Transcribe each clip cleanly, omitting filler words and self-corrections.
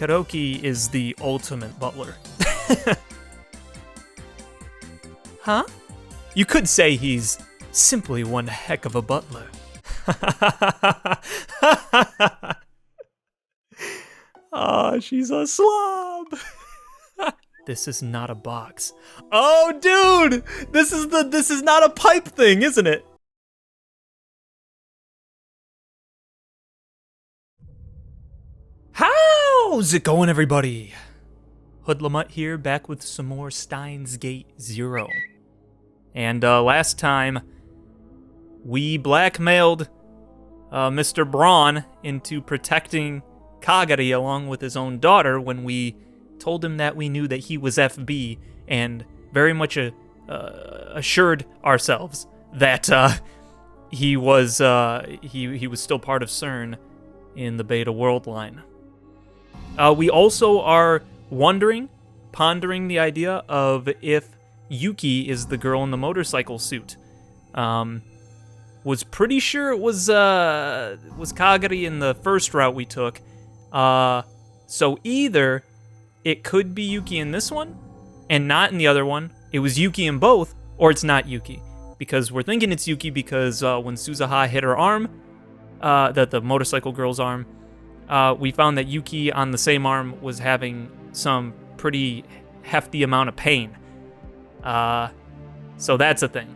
Karoki is the ultimate butler. Huh? You could say he's simply one heck of a butler. Oh, she's a slob. This is not a box. Oh, dude! This is not a pipe thing, isn't it? How's it going, everybody? HoodlaMutt here, back with some more Steins Gate 0. And last time, we blackmailed Mr. Braun into protecting Kagari along with his own daughter when we told him that we knew that he was FB and very much assured ourselves that he was still part of CERN in the Beta World line. We also are pondering the idea of if Yuki is the girl in the motorcycle suit. Was pretty sure it was Kagari in the first route we took. So either it could be Yuki in this one and not in the other one. It was Yuki in both, or it's not Yuki. Because we're thinking it's Yuki because when Suzuha hit her arm, the motorcycle girl's arm, we found that Yuki on the same arm was having some pretty hefty amount of pain. So that's a thing.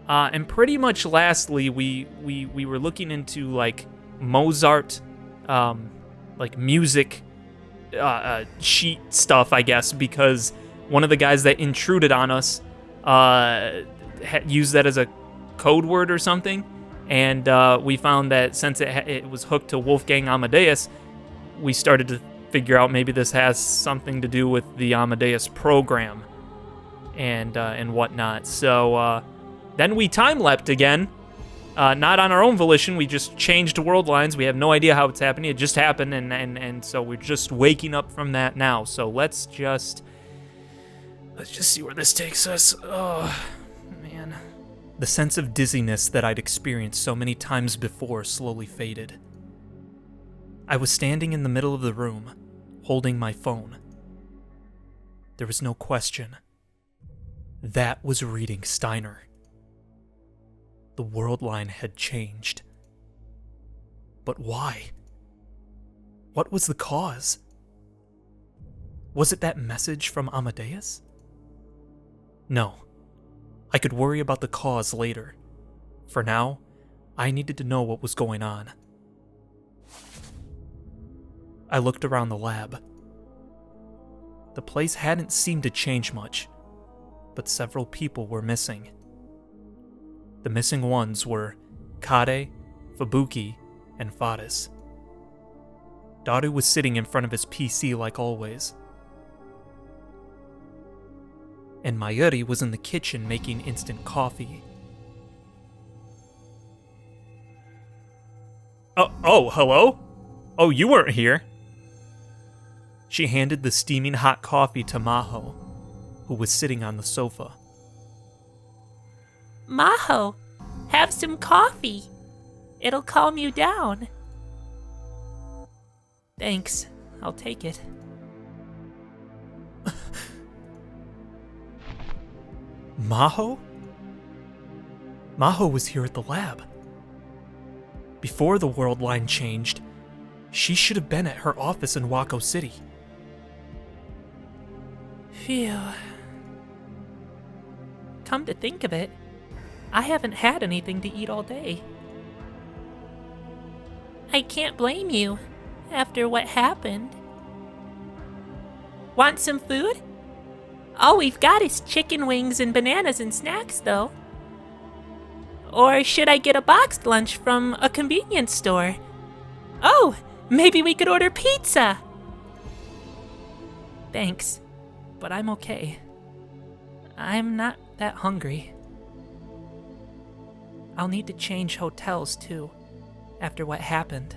And pretty much lastly, we were looking into like Mozart, like music sheet stuff, I guess, because one of the guys that intruded on us used that as a code word or something, and we found that since it was hooked to Wolfgang Amadeus, we started to figure out maybe this has something to do with the Amadeus program and whatnot. So then we time-leapt again, not on our own volition. We just changed world lines. We have no idea how it's happening. It just happened, and so we're just waking up from that now. So let's just see where this takes us. Oh, man. The sense of dizziness that I'd experienced so many times before slowly faded. I was standing in the middle of the room, holding my phone. There was no question. That was reading Steiner. The world line had changed. But why? What was the cause? Was it that message from Amadeus? No. I could worry about the cause later. For now, I needed to know what was going on. I looked around the lab. The place hadn't seemed to change much, but several people were missing. The missing ones were Kade, Fubuki, and Fadis. Daru was sitting in front of his PC like always. And Mayuri was in the kitchen making instant coffee. Oh, hello? Oh, you weren't here. She handed the steaming hot coffee to Maho, who was sitting on the sofa. Maho, have some coffee. It'll calm you down. Thanks, I'll take it. Maho? Maho was here at the lab. Before the world line changed, she should have been at her office in Wako City. Phew. Come to think of it, I haven't had anything to eat all day. I can't blame you, after what happened. Want some food? All we've got is chicken wings and bananas and snacks, though. Or should I get a boxed lunch from a convenience store? Oh, maybe we could order pizza! Thanks, but I'm okay. I'm not that hungry. I'll need to change hotels, too, after what happened.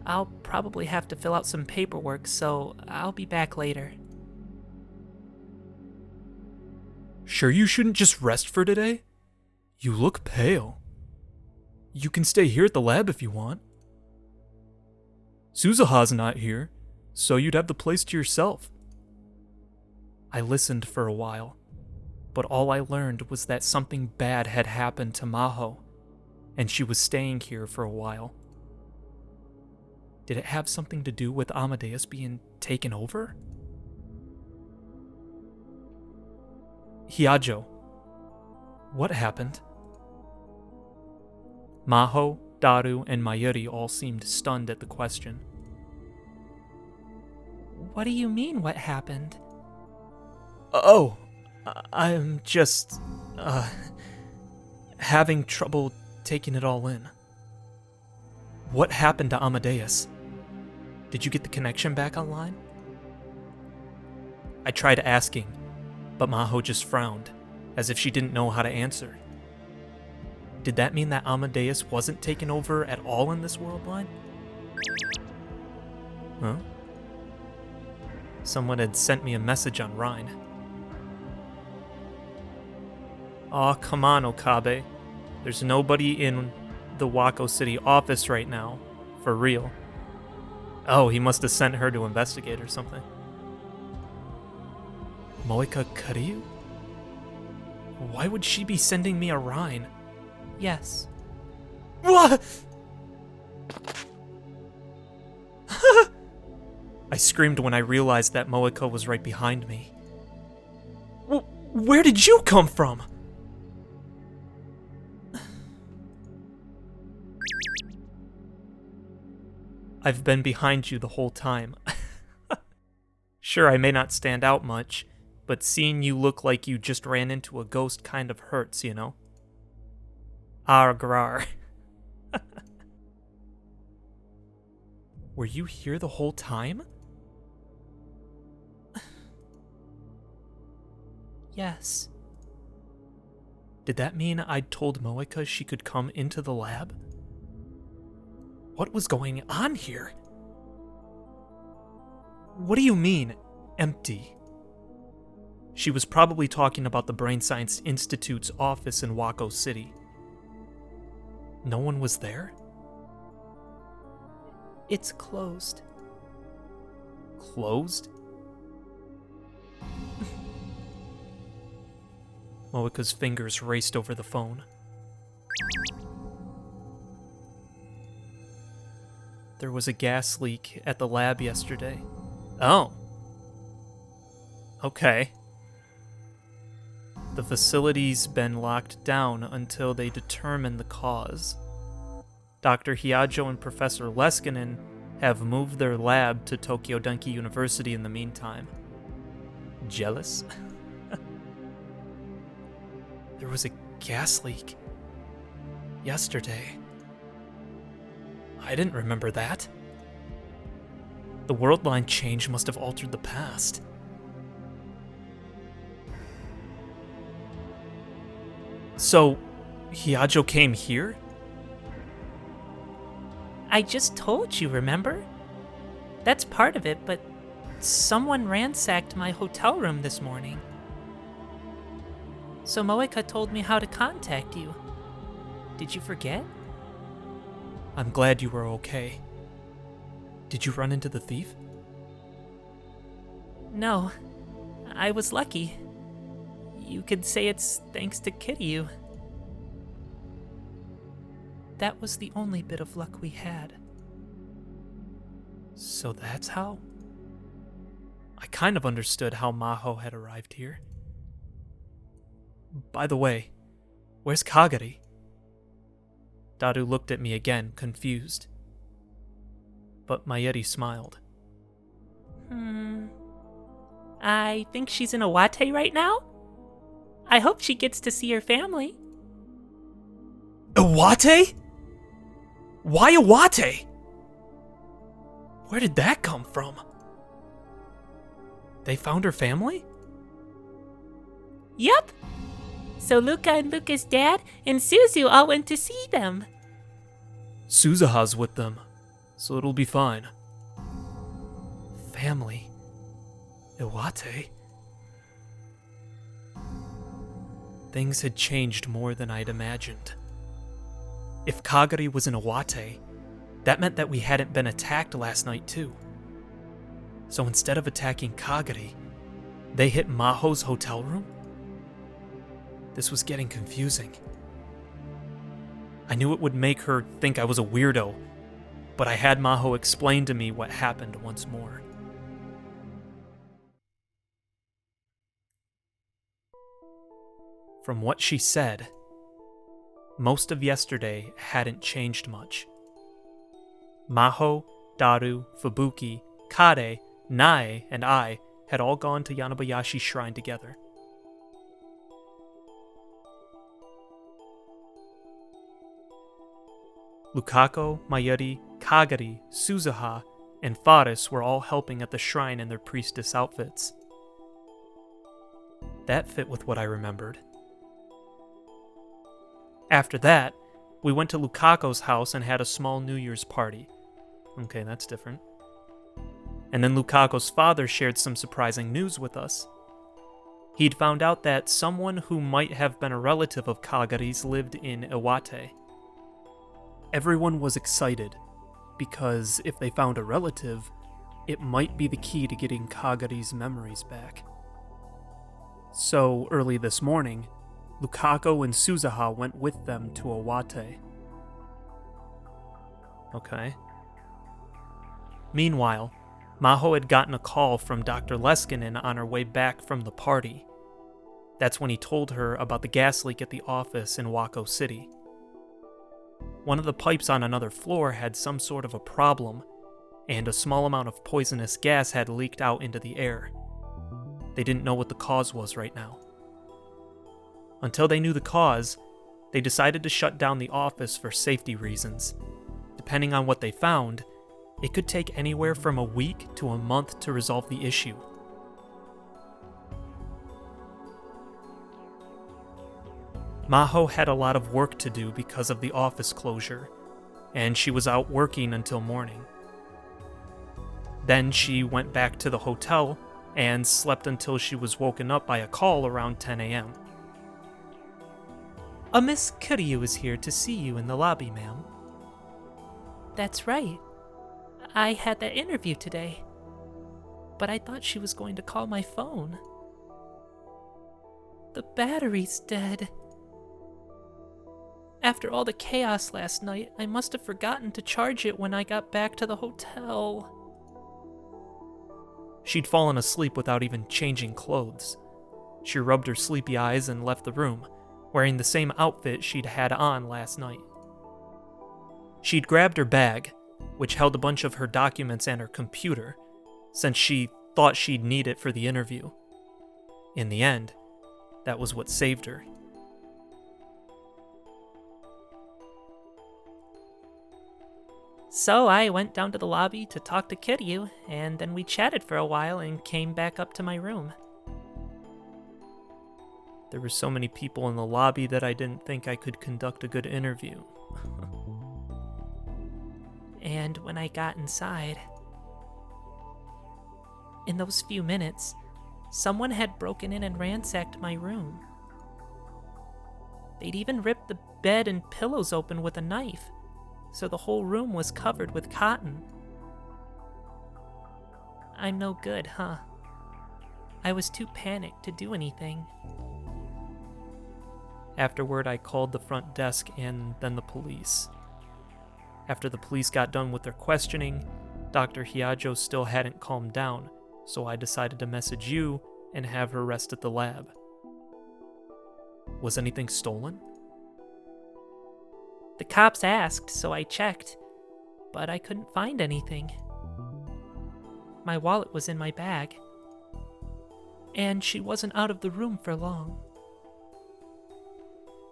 I'll probably have to fill out some paperwork, so I'll be back later. Sure you shouldn't just rest for today? You look pale. You can stay here at the lab if you want. Suzuha's not here, So you'd have the place to yourself. I listened for a while, but all I learned was that something bad had happened to Maho, and she was staying here for a while. Did it have something to do with Amadeus being taken over? Hyajo, what happened? Maho, Daru, and Mayuri all seemed stunned at the question. What do you mean, what happened? Oh, I'm just, having trouble taking it all in. What happened to Amadeus? Did you get the connection back online? I tried asking, but Maho just frowned, as if she didn't know how to answer. Did that mean that Amadeus wasn't taken over at all in this world line? Huh? Someone had sent me a message on Rhine. Aw, come on, Okabe. There's nobody in the Wako City office right now. For real. Oh, he must have sent her to investigate or something. Moeka Karyu? Why would she be sending me a Rhine? Yes. What? I screamed when I realized that Moeka was right behind me. Where did you come from? I've been behind you the whole time. Sure, I may not stand out much, but seeing you look like you just ran into a ghost kind of hurts, you know? Argrar. Were you here the whole time? Yes. Did that mean I'd told Moeka she could come into the lab? What was going on here? What do you mean, empty? She was probably talking about the Brain Science Institute's office in Wako City. No one was there? It's closed. Closed? Moeka's fingers raced over the phone. There was a gas leak at the lab yesterday. Oh. Okay. The facility's been locked down until they determine the cause. Dr. Hyajo and Professor Leskinen have moved their lab to Tokyo Denki University in the meantime. Jealous? There was a gas leak yesterday. I didn't remember that. The world line change must have altered the past. So, Hyajo came here? I just told you, remember? That's part of it, but someone ransacked my hotel room this morning. So Moeka told me how to contact you. Did you forget? I'm glad you were okay. Did you run into the thief? No, I was lucky. You could say it's thanks to Kiryu. That was the only bit of luck we had. So that's how? I kind of understood how Maho had arrived here. By the way, where's Kagari? Daru looked at me again, confused. But Mayuri smiled. I think she's in Iwate right now? I hope she gets to see her family. Iwate? Why Iwate? Where did that come from? They found her family? Yup. So Luca and Luca's dad and Suzu all went to see them. Suzuha's with them, so it'll be fine. Family? Iwate? Things had changed more than I'd imagined. If Kagari was in Iwate, that meant that we hadn't been attacked last night too. So instead of attacking Kagari, they hit Maho's hotel room? This was getting confusing. I knew it would make her think I was a weirdo, but I had Maho explain to me what happened once more. From what she said, most of yesterday hadn't changed much. Maho, Daru, Fubuki, Kade, Nae, and I had all gone to Yanabayashi's shrine together. Lukako, Mayuri, Kagari, Suzuha, and Faris were all helping at the shrine in their priestess outfits. That fit with what I remembered. After that, we went to Lukako's house and had a small New Year's party. Okay, that's different. And then Lukako's father shared some surprising news with us. He'd found out that someone who might have been a relative of Kagari's lived in Iwate. Everyone was excited, because if they found a relative, it might be the key to getting Kagari's memories back. So, early this morning, Lukako and Suzuha went with them to Iwate. Okay. Meanwhile, Maho had gotten a call from Dr. Leskinen on her way back from the party. That's when he told her about the gas leak at the office in Wako City. One of the pipes on another floor had some sort of a problem, and a small amount of poisonous gas had leaked out into the air. They didn't know what the cause was right now. Until they knew the cause, they decided to shut down the office for safety reasons. Depending on what they found, it could take anywhere from a week to a month to resolve the issue. Maho had a lot of work to do because of the office closure, and she was out working until morning. Then she went back to the hotel and slept until she was woken up by a call around 10 a.m. "A Miss Kiryu is here to see you in the lobby, ma'am." That's right. I had that interview today. But I thought she was going to call my phone. The battery's dead. After all the chaos last night, I must have forgotten to charge it when I got back to the hotel. She'd fallen asleep without even changing clothes. She rubbed her sleepy eyes and left the room, wearing the same outfit she'd had on last night. She'd grabbed her bag, which held a bunch of her documents and her computer, since she thought she'd need it for the interview. In the end, that was what saved her. So I went down to the lobby to talk to Kiryu, and then we chatted for a while and came back up to my room. There were so many people in the lobby that I didn't think I could conduct a good interview. And when I got inside, in those few minutes, someone had broken in and ransacked my room. They'd even ripped the bed and pillows open with a knife, so the whole room was covered with cotton. I'm no good, huh? I was too panicked to do anything. Afterward, I called the front desk and then the police. After the police got done with their questioning, Dr. Hiajo still hadn't calmed down, so I decided to message you and have her rest at the lab. Was anything stolen? The cops asked, so I checked, but I couldn't find anything. My wallet was in my bag, and she wasn't out of the room for long.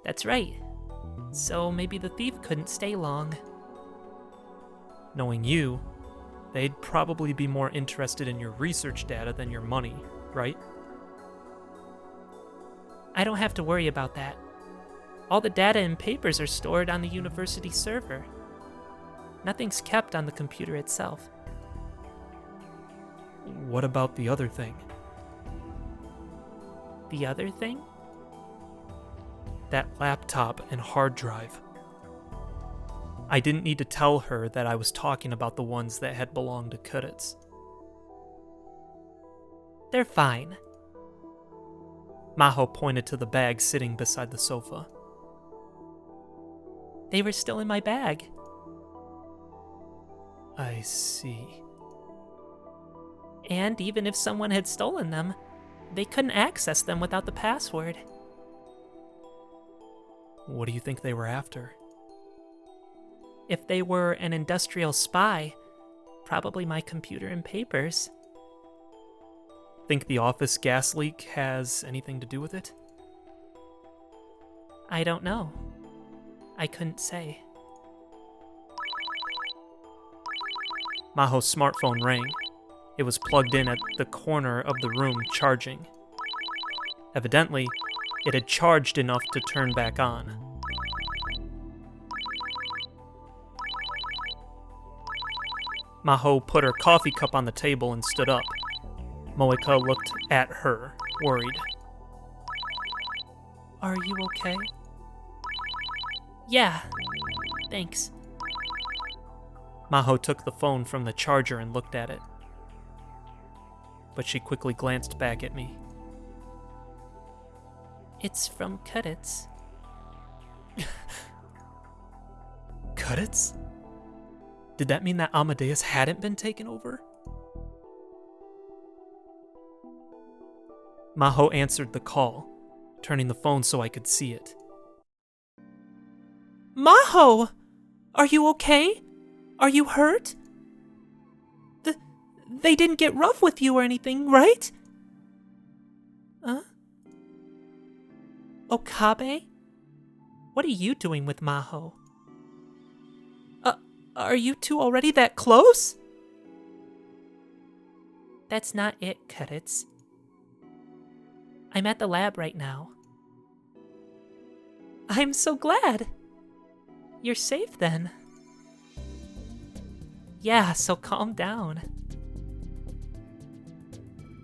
That's right, so maybe the thief couldn't stay long. Knowing you, they'd probably be more interested in your research data than your money, right? I don't have to worry about that. All the data and papers are stored on the university server. Nothing's kept on the computer itself. What about the other thing? The other thing? That laptop and hard drive. I didn't need to tell her that I was talking about the ones that had belonged to Kudets. They're fine. Maho pointed to the bag sitting beside the sofa. They were still in my bag. I see. And even if someone had stolen them, they couldn't access them without the password. What do you think they were after? If they were an industrial spy, probably my computer and papers. Think the office gas leak has anything to do with it? I don't know. I couldn't say. Maho's smartphone rang. It was plugged in at the corner of the room, charging. Evidently, it had charged enough to turn back on. Maho put her coffee cup on the table and stood up. Moeka looked at her, worried. Are you okay? Yeah, thanks. Maho took the phone from the charger and looked at it. But she quickly glanced back at me. It's from Kudits. Kudits? Did that mean that Amadeus hadn't been taken over? Maho answered the call, turning the phone so I could see it. Maho! Are you okay? Are you hurt? They didn't get rough with you or anything, right? Huh? Okabe? What are you doing with Maho? Are you two already that close? That's not it, Kudits. I'm at the lab right now. I'm so glad. You're safe then. Yeah, so calm down.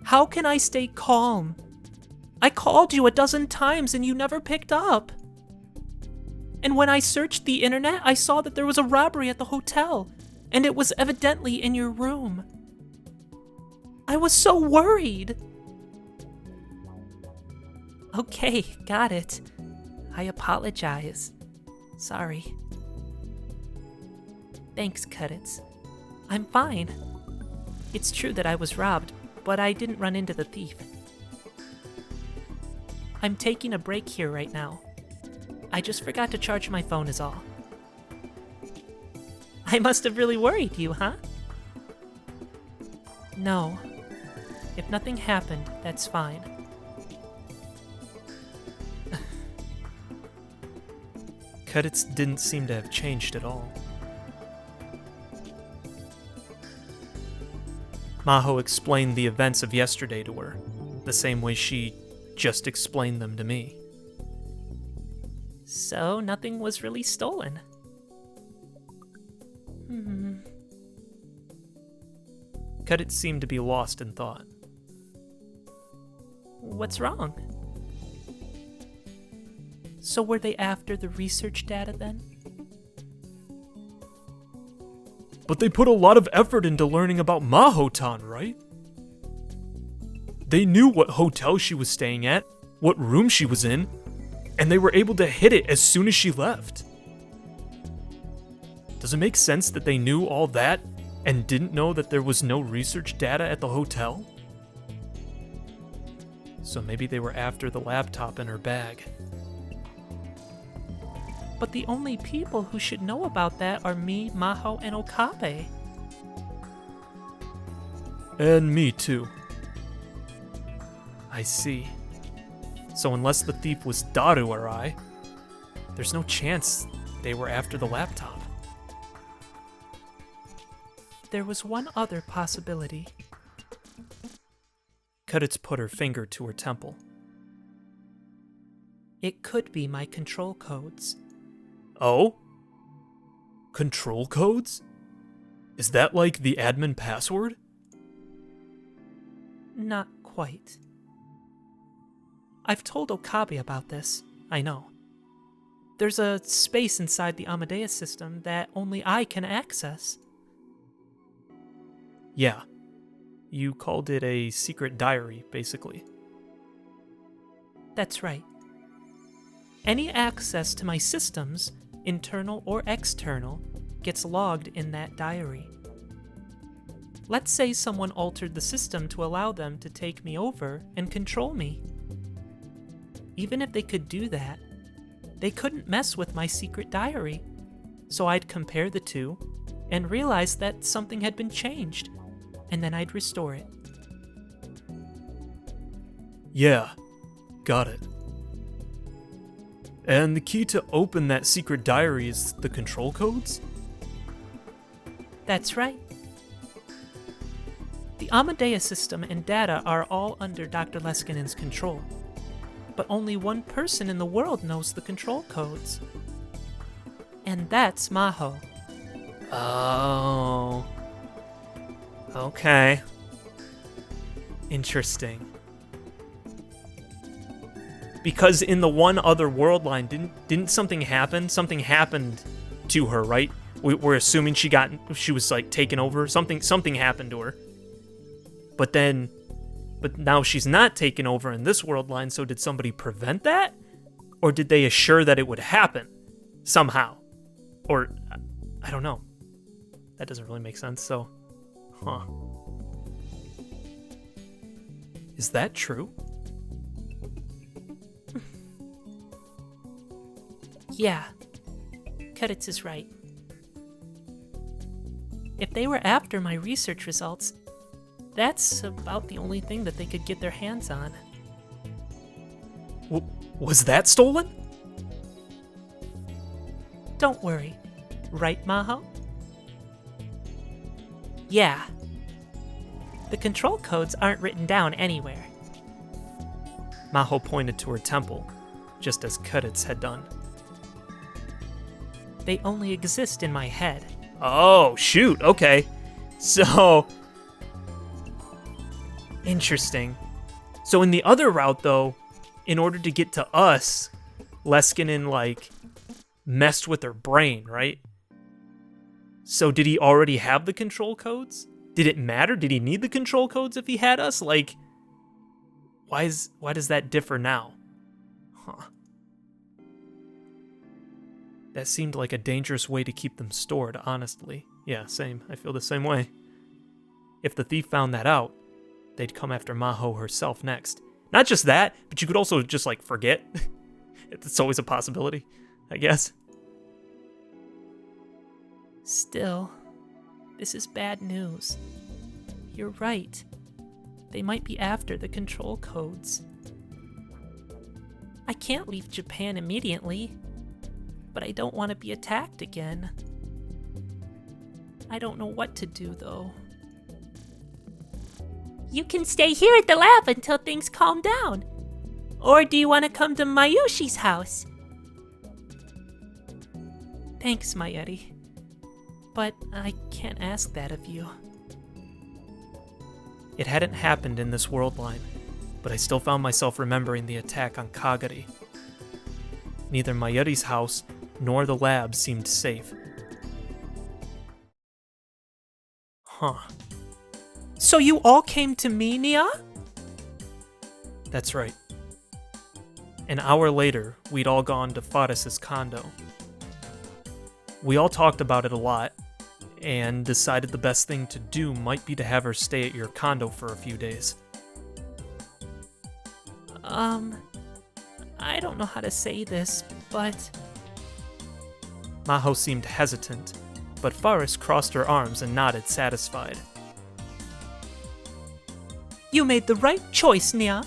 How can I stay calm? I called you 12 times and you never picked up. And when I searched the internet, I saw that there was a robbery at the hotel, and it was evidently in your room. I was so worried. Okay, got it. I apologize. Sorry. Thanks, Kudits. I'm fine. It's true that I was robbed, but I didn't run into the thief. I'm taking a break here right now. I just forgot to charge my phone is all. I must have really worried you, huh? No. If nothing happened, that's fine. Kudits didn't seem to have changed at all. Maho explained the events of yesterday to her, the same way she just explained them to me. So, nothing was really stolen. Kudits seemed to be lost in thought. What's wrong? So were they after the research data then? But they put a lot of effort into learning about Mahotan, right? They knew what hotel she was staying at, what room she was in, and they were able to hit it as soon as she left. Does it make sense that they knew all that and didn't know that there was no research data at the hotel? So maybe they were after the laptop in her bag. But the only people who should know about that are me, Maho, and Okabe. And me too. I see. So unless the thief was Daru or I, there's no chance they were after the laptop. There was one other possibility. Kudits put her finger to her temple. It could be my control codes. Oh? Control codes? Is that like the admin password? Not quite. I've told Okabe about this, I know. There's a space inside the Amadeus system that only I can access. Yeah. You called it a secret diary, basically. That's right. Any access to my systems, internal or external, gets logged in that diary. Let's say someone altered the system to allow them to take me over and control me. Even if they could do that, they couldn't mess with my secret diary, so I'd compare the two and realize that something had been changed, and then I'd restore it. Yeah, got it. And the key to open that secret diary is the control codes? That's right. The Amadeus system and data are all under Dr. Leskinen's control, but only one person in the world knows the control codes. And that's Maho. Oh. Okay. Interesting. Because in the one other world line, didn't something happen? Something happened to her, right? We're assuming she was like taken over. Something happened to her. But now she's not taken over in this world line, so did somebody prevent that? Or did they assure that it would happen somehow? Or, I don't know. That doesn't really make sense, so, huh. Is that true? Yeah, Kuditz is right. If they were after my research results, that's about the only thing that they could get their hands on. Was that stolen? Don't worry. Right, Maho? Yeah. The control codes aren't written down anywhere. Maho pointed to her temple, just as Kuditz had done. They only exist in my head. Oh, shoot, okay. So, interesting. So in the other route, though, in order to get to us, Leskinen, messed with her brain, right? So did he already have the control codes? Did it matter? Did he need the control codes if he had us? Why does that differ now? Huh. That seemed like a dangerous way to keep them stored, honestly. Yeah, same. I feel the same way. If the thief found that out, they'd come after Maho herself next. Not just that, but you could also just, forget. It's always a possibility, I guess. Still, this is bad news. You're right. They might be after the control codes. I can't leave Japan immediately, but I don't want to be attacked again. I don't know what to do, though. You can stay here at the lab until things calm down. Or do you want to come to Mayushi's house? Thanks, Mayuri. But I can't ask that of you. It hadn't happened in this world line, but I still found myself remembering the attack on Kagari. Neither Mayuri's house nor the lab seemed safe. Huh. So you all came to me, Nia? That's right. An hour later, we'd all gone to Faris's condo. We all talked about it a lot, and decided the best thing to do might be to have her stay at your condo for a few days. I don't know how to say this, but... Maho seemed hesitant, but Faris crossed her arms and nodded satisfied. You made the right choice, Nia.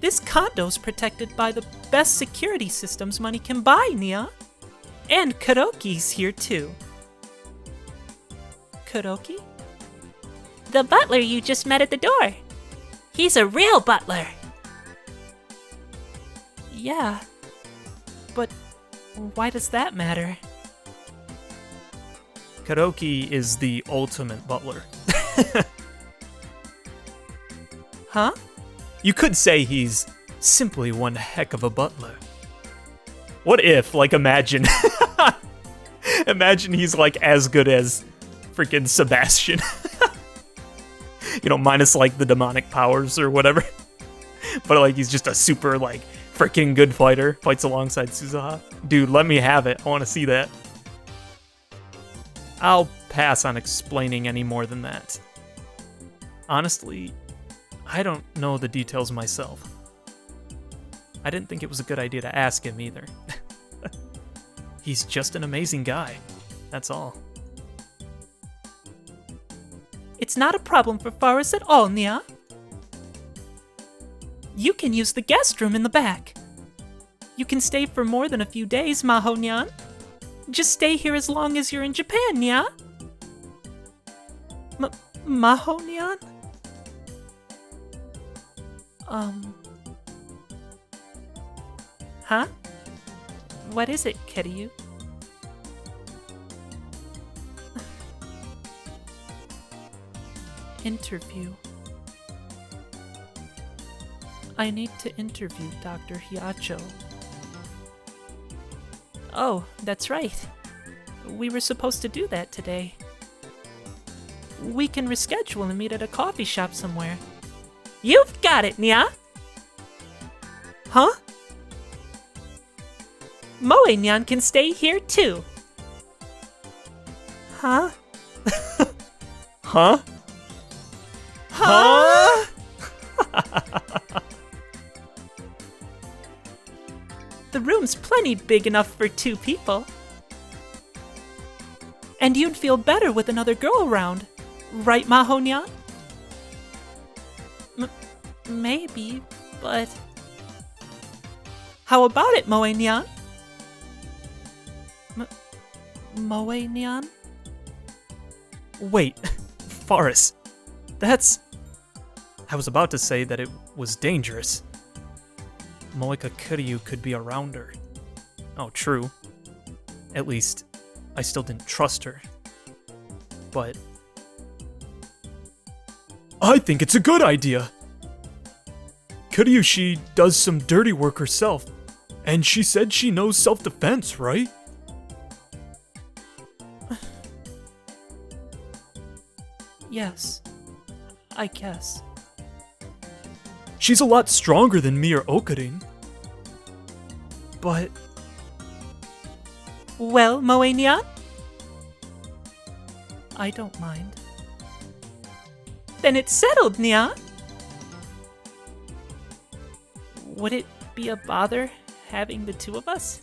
This condo's protected by the best security systems money can buy, Nia. And Kuroki's here too. Kuroki? The butler you just met at the door. He's a real butler. Yeah, but why does that matter? Kuroki is the ultimate butler. Huh? You could say he's simply one heck of a butler. What if, imagine... Imagine he's, as good as freaking Sebastian. Minus like the demonic powers or whatever. But like he's just a super like freaking good fighter, fights alongside Suzuha. Dude, let me have it. I want to see that. I'll pass on explaining any more than that. Honestly, I don't know the details myself. I didn't think it was a good idea to ask him either. He's just an amazing guy. That's all. It's not a problem for Faris at all, Nya. You can use the guest room in the back. You can stay for more than a few days, Maho Nyan. Just stay here as long as you're in Japan, Nya. Maho Nyan? Huh? What is it, Kiryu? Interview. I need to interview Dr. Hiacho. Oh, that's right. We were supposed to do that today. We can reschedule and meet at a coffee shop somewhere. You've got it, Nya! Huh? Moe Nyan can stay here too. Huh? Huh? Huh? The room's plenty big enough for 2 people. And you'd feel better with another girl around, right, Maho Nyan? Maybe, but... How about it, Moe Nyan? Moe Nyan? Wait, Faris, that's... I was about to say that it was dangerous. Moeka Kiryu could be around her. Oh, true. At least, I still didn't trust her. But... I think it's a good idea! Kiryu, she does some dirty work herself, and she said she knows self-defense, right? Yes, I guess. She's a lot stronger than me or Okarin. But... Well, Moe Nyan? I don't mind. Then it's settled, Nya. Would it be a bother having the 2 of us?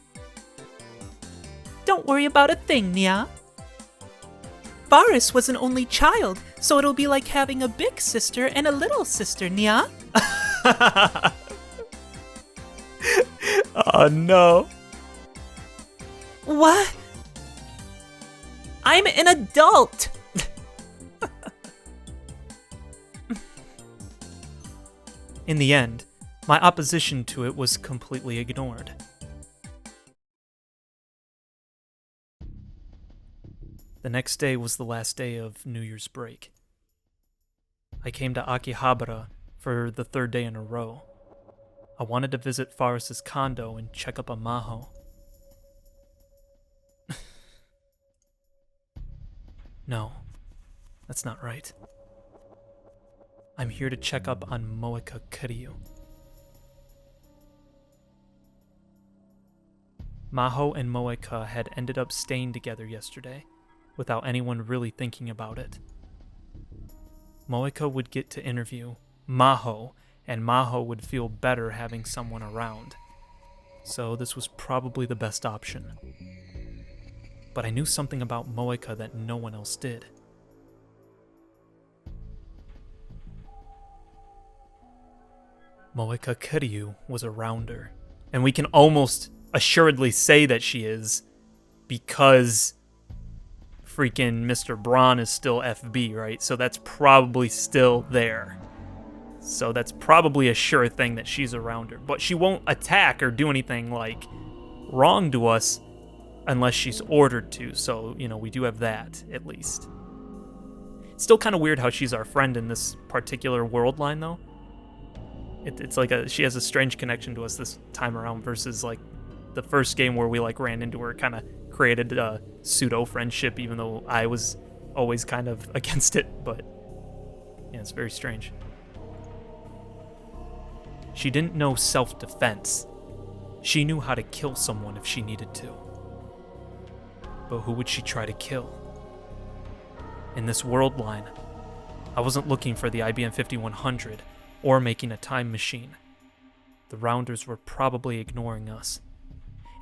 Don't worry about a thing, Nya. Faris was an only child, so it'll be like having a big sister and a little sister, Nya. Oh no. What? I'm an adult! In the end, my opposition to it was completely ignored. The next day was the last day of New Year's break. I came to Akihabara for the 3rd day in a row. I wanted to visit Faris's condo and check up on Maho. No, that's not right. I'm here to check up on Moeka Kiryu. Maho and Moeka had ended up staying together yesterday, without anyone really thinking about it. Moeka would get to interview Maho, and Maho would feel better having someone around. So this was probably the best option. But I knew something about Moeka that no one else did. Moeka Kiryu was around her, and we can almost assuredly say that she is, because freaking Mr. Braun is still FB, right? So that's probably still there. So that's probably a sure thing that she's around her. But she won't attack or do anything like wrong to us unless she's ordered to. So, we do have that, at least. It's still kind of weird how she's our friend in this particular world line, though. It's like she has a strange connection to us this time around versus like the first game where we like ran into her, kind of created a pseudo friendship, even though I was always kind of against it. But Yeah, it's very strange. She didn't know self-defense. She knew how to kill someone if she needed to. But who would she try to kill? In this world line, I wasn't looking for the IBM 5100 or making a time machine. The Rounders were probably ignoring us.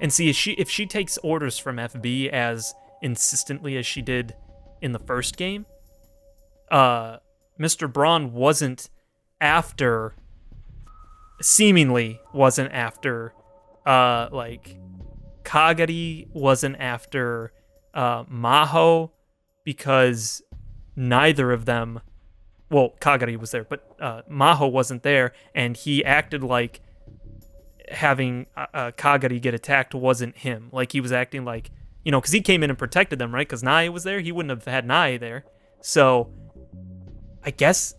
And see, if she takes orders from FB as insistently as she did in the first game, Mr. Braun seemingly wasn't after, Kagari wasn't after, Maho, because neither of them, well, Kagari was there, but Maho wasn't there, and he acted like having Kagari get attacked wasn't him. Like, he was acting like, because he came in and protected them, right? Because Nai was there. He wouldn't have had Nai there. So, I guess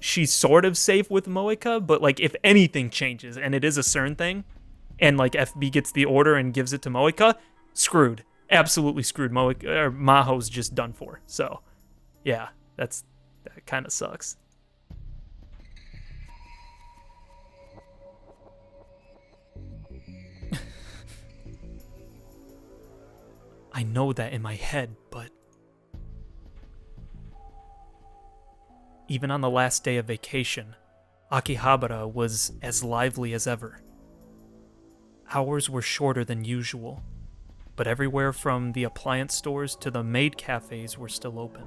she's sort of safe with Moeka, but, like, if anything changes, and it is a CERN thing, and, like, FB gets the order and gives it to Moeka, screwed. Absolutely screwed. Maho's just done for. So, yeah, that kind of sucks. I know that in my head, but even on the last day of vacation, Akihabara was as lively as ever. Hours were shorter than usual, but everywhere from the appliance stores to the maid cafes were still open.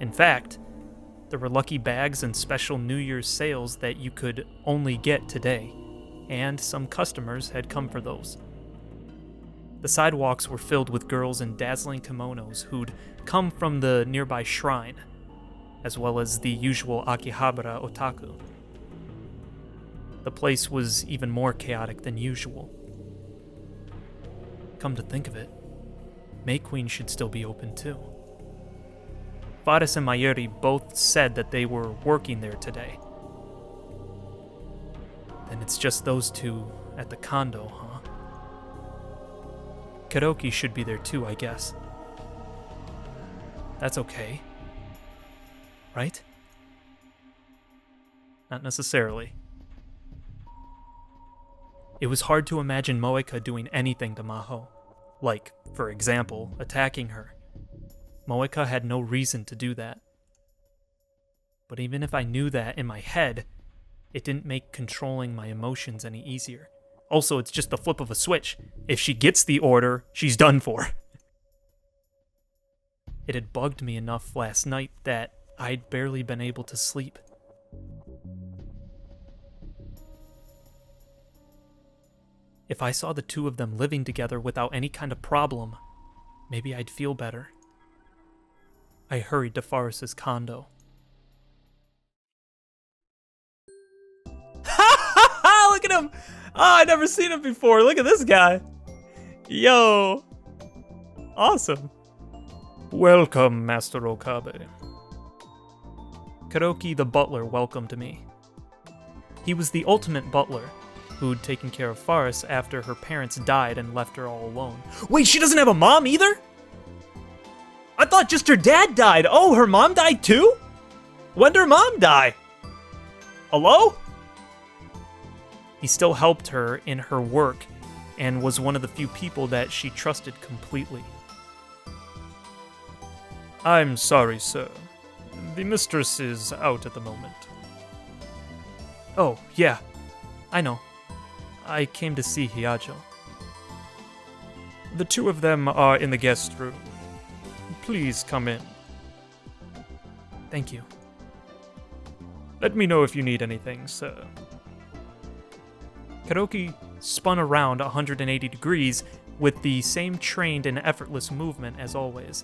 In fact, there were lucky bags and special New Year's sales that you could only get today, and some customers had come for those. The sidewalks were filled with girls in dazzling kimonos who'd come from the nearby shrine, as well as the usual Akihabara otaku. The place was even more chaotic than usual. Come to think of it, May Queen should still be open too. Faris and Mayuri both said that they were working there today. Then it's just those two at the condo, huh? Karoki should be there too, I guess. That's okay. Right? Not necessarily. It was hard to imagine Moeka doing anything to Maho. Like, for example, attacking her. Moeka had no reason to do that. But even if I knew that in my head, it didn't make controlling my emotions any easier. Also, it's just the flip of a switch. If she gets the order, she's done for. It had bugged me enough last night that I'd barely been able to sleep. If I saw the two of them living together without any kind of problem, maybe I'd feel better. I hurried to Faris's condo. Look at him! Oh, I've never seen him before. Look at this guy. Yo. Awesome. Welcome, Master Okabe. Karoki the butler welcomed me. He was the ultimate butler, who'd taken care of Faris after her parents died and left her all alone. Wait, she doesn't have a mom either? I thought just her dad died. Oh, her mom died too? When did her mom die? Hello? He still helped her in her work and was one of the few people that she trusted completely. I'm sorry, sir. The mistress is out at the moment. Oh, yeah. I know. I came to see Hiajo. The two of them are in the guest room. Please come in. Thank you. Let me know if you need anything, sir. Karoki spun around 180 degrees with the same trained and effortless movement as always,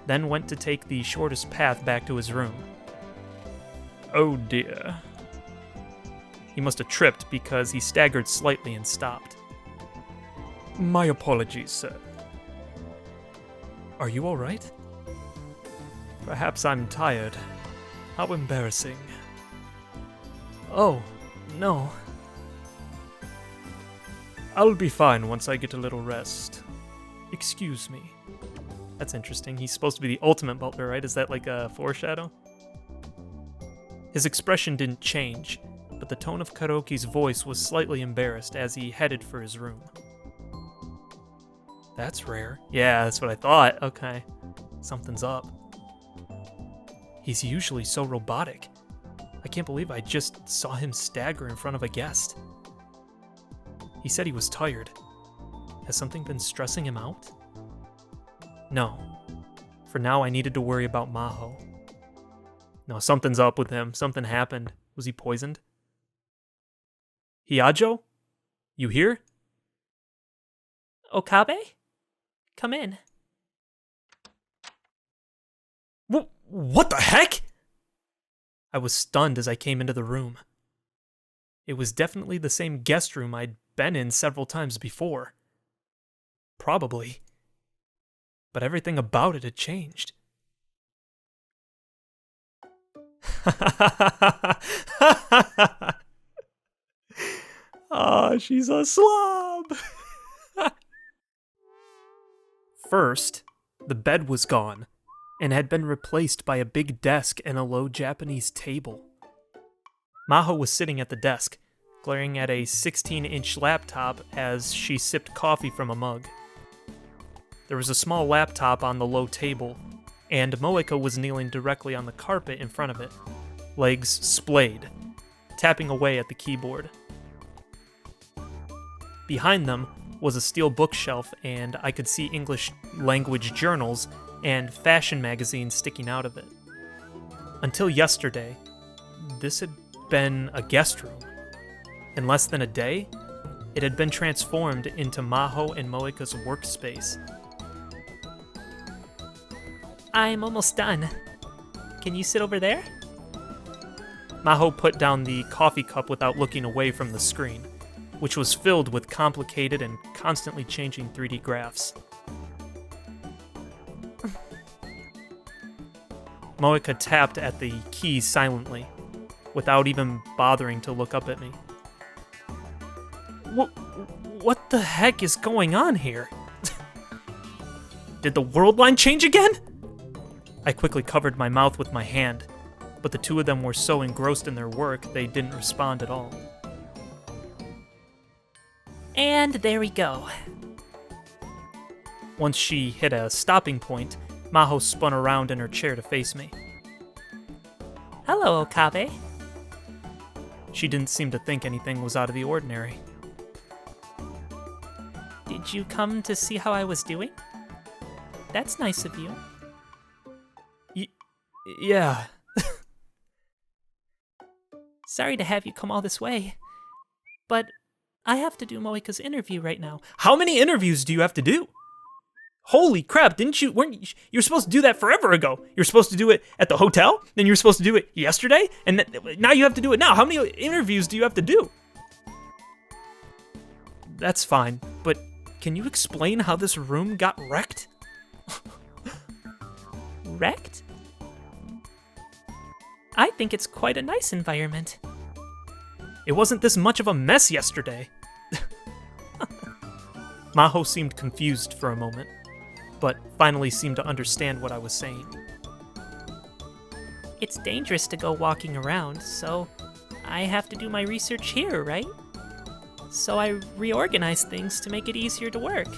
then went to take the shortest path back to his room. Oh dear. He must have tripped because he staggered slightly and stopped. My apologies, sir. Are you alright? Perhaps I'm tired. How embarrassing. Oh, no. I'll be fine once I get a little rest. Excuse me. That's interesting. He's supposed to be the ultimate butler, right? Is that like a foreshadow? His expression didn't change, but the tone of Karoki's voice was slightly embarrassed as he headed for his room. That's rare. Yeah, that's what I thought. Okay. Something's up. He's usually so robotic. I can't believe I just saw him stagger in front of a guest. He said he was tired. Has something been stressing him out? No. For now, I needed to worry about Maho. No, something's up with him. Something happened. Was he poisoned? Hiajo? You here? Okabe? Come in. What the heck? I was stunned as I came into the room. It was definitely the same guest room I'd been in several times before. Probably. But everything about it had changed. Oh, she's a slob. First, the bed was gone and had been replaced by a big desk and a low Japanese table. Maho was sitting at the desk, glaring at a 16-inch laptop as she sipped coffee from a mug. There was a small laptop on the low table, and Moeka was kneeling directly on the carpet in front of it, legs splayed, tapping away at the keyboard. Behind them was a steel bookshelf, and I could see English language journals and fashion magazines sticking out of it. Until yesterday, this had been a guest room. In less than a day, it had been transformed into Maho and Moeka's workspace. I'm almost done. Can you sit over there? Maho put down the coffee cup without looking away from the screen, which was filled with complicated and constantly changing 3D graphs. Moeka tapped at the keys silently, without even bothering to look up at me. What the heck is going on here? Did the world line change again? I quickly covered my mouth with my hand, but the two of them were so engrossed in their work they didn't respond at all. And there we go. Once she hit a stopping point, Maho spun around in her chair to face me. Hello, Okabe. She didn't seem to think anything was out of the ordinary. Did you come to see how I was doing? That's nice of you. Yeah. Sorry to have you come all this way, but I have to do Moeka's interview right now. How many interviews do you have to do? Holy crap, you were supposed to do that forever ago. You're supposed to do it at the hotel, then you were supposed to do it yesterday, and now you have to do it now. How many interviews do you have to do? That's fine, but can you explain how this room got wrecked? Wrecked? I think it's quite a nice environment. It wasn't this much of a mess yesterday. Maho seemed confused for a moment, but finally seemed to understand what I was saying. It's dangerous to go walking around, so I have to do my research here, right? So I reorganized things to make it easier to work.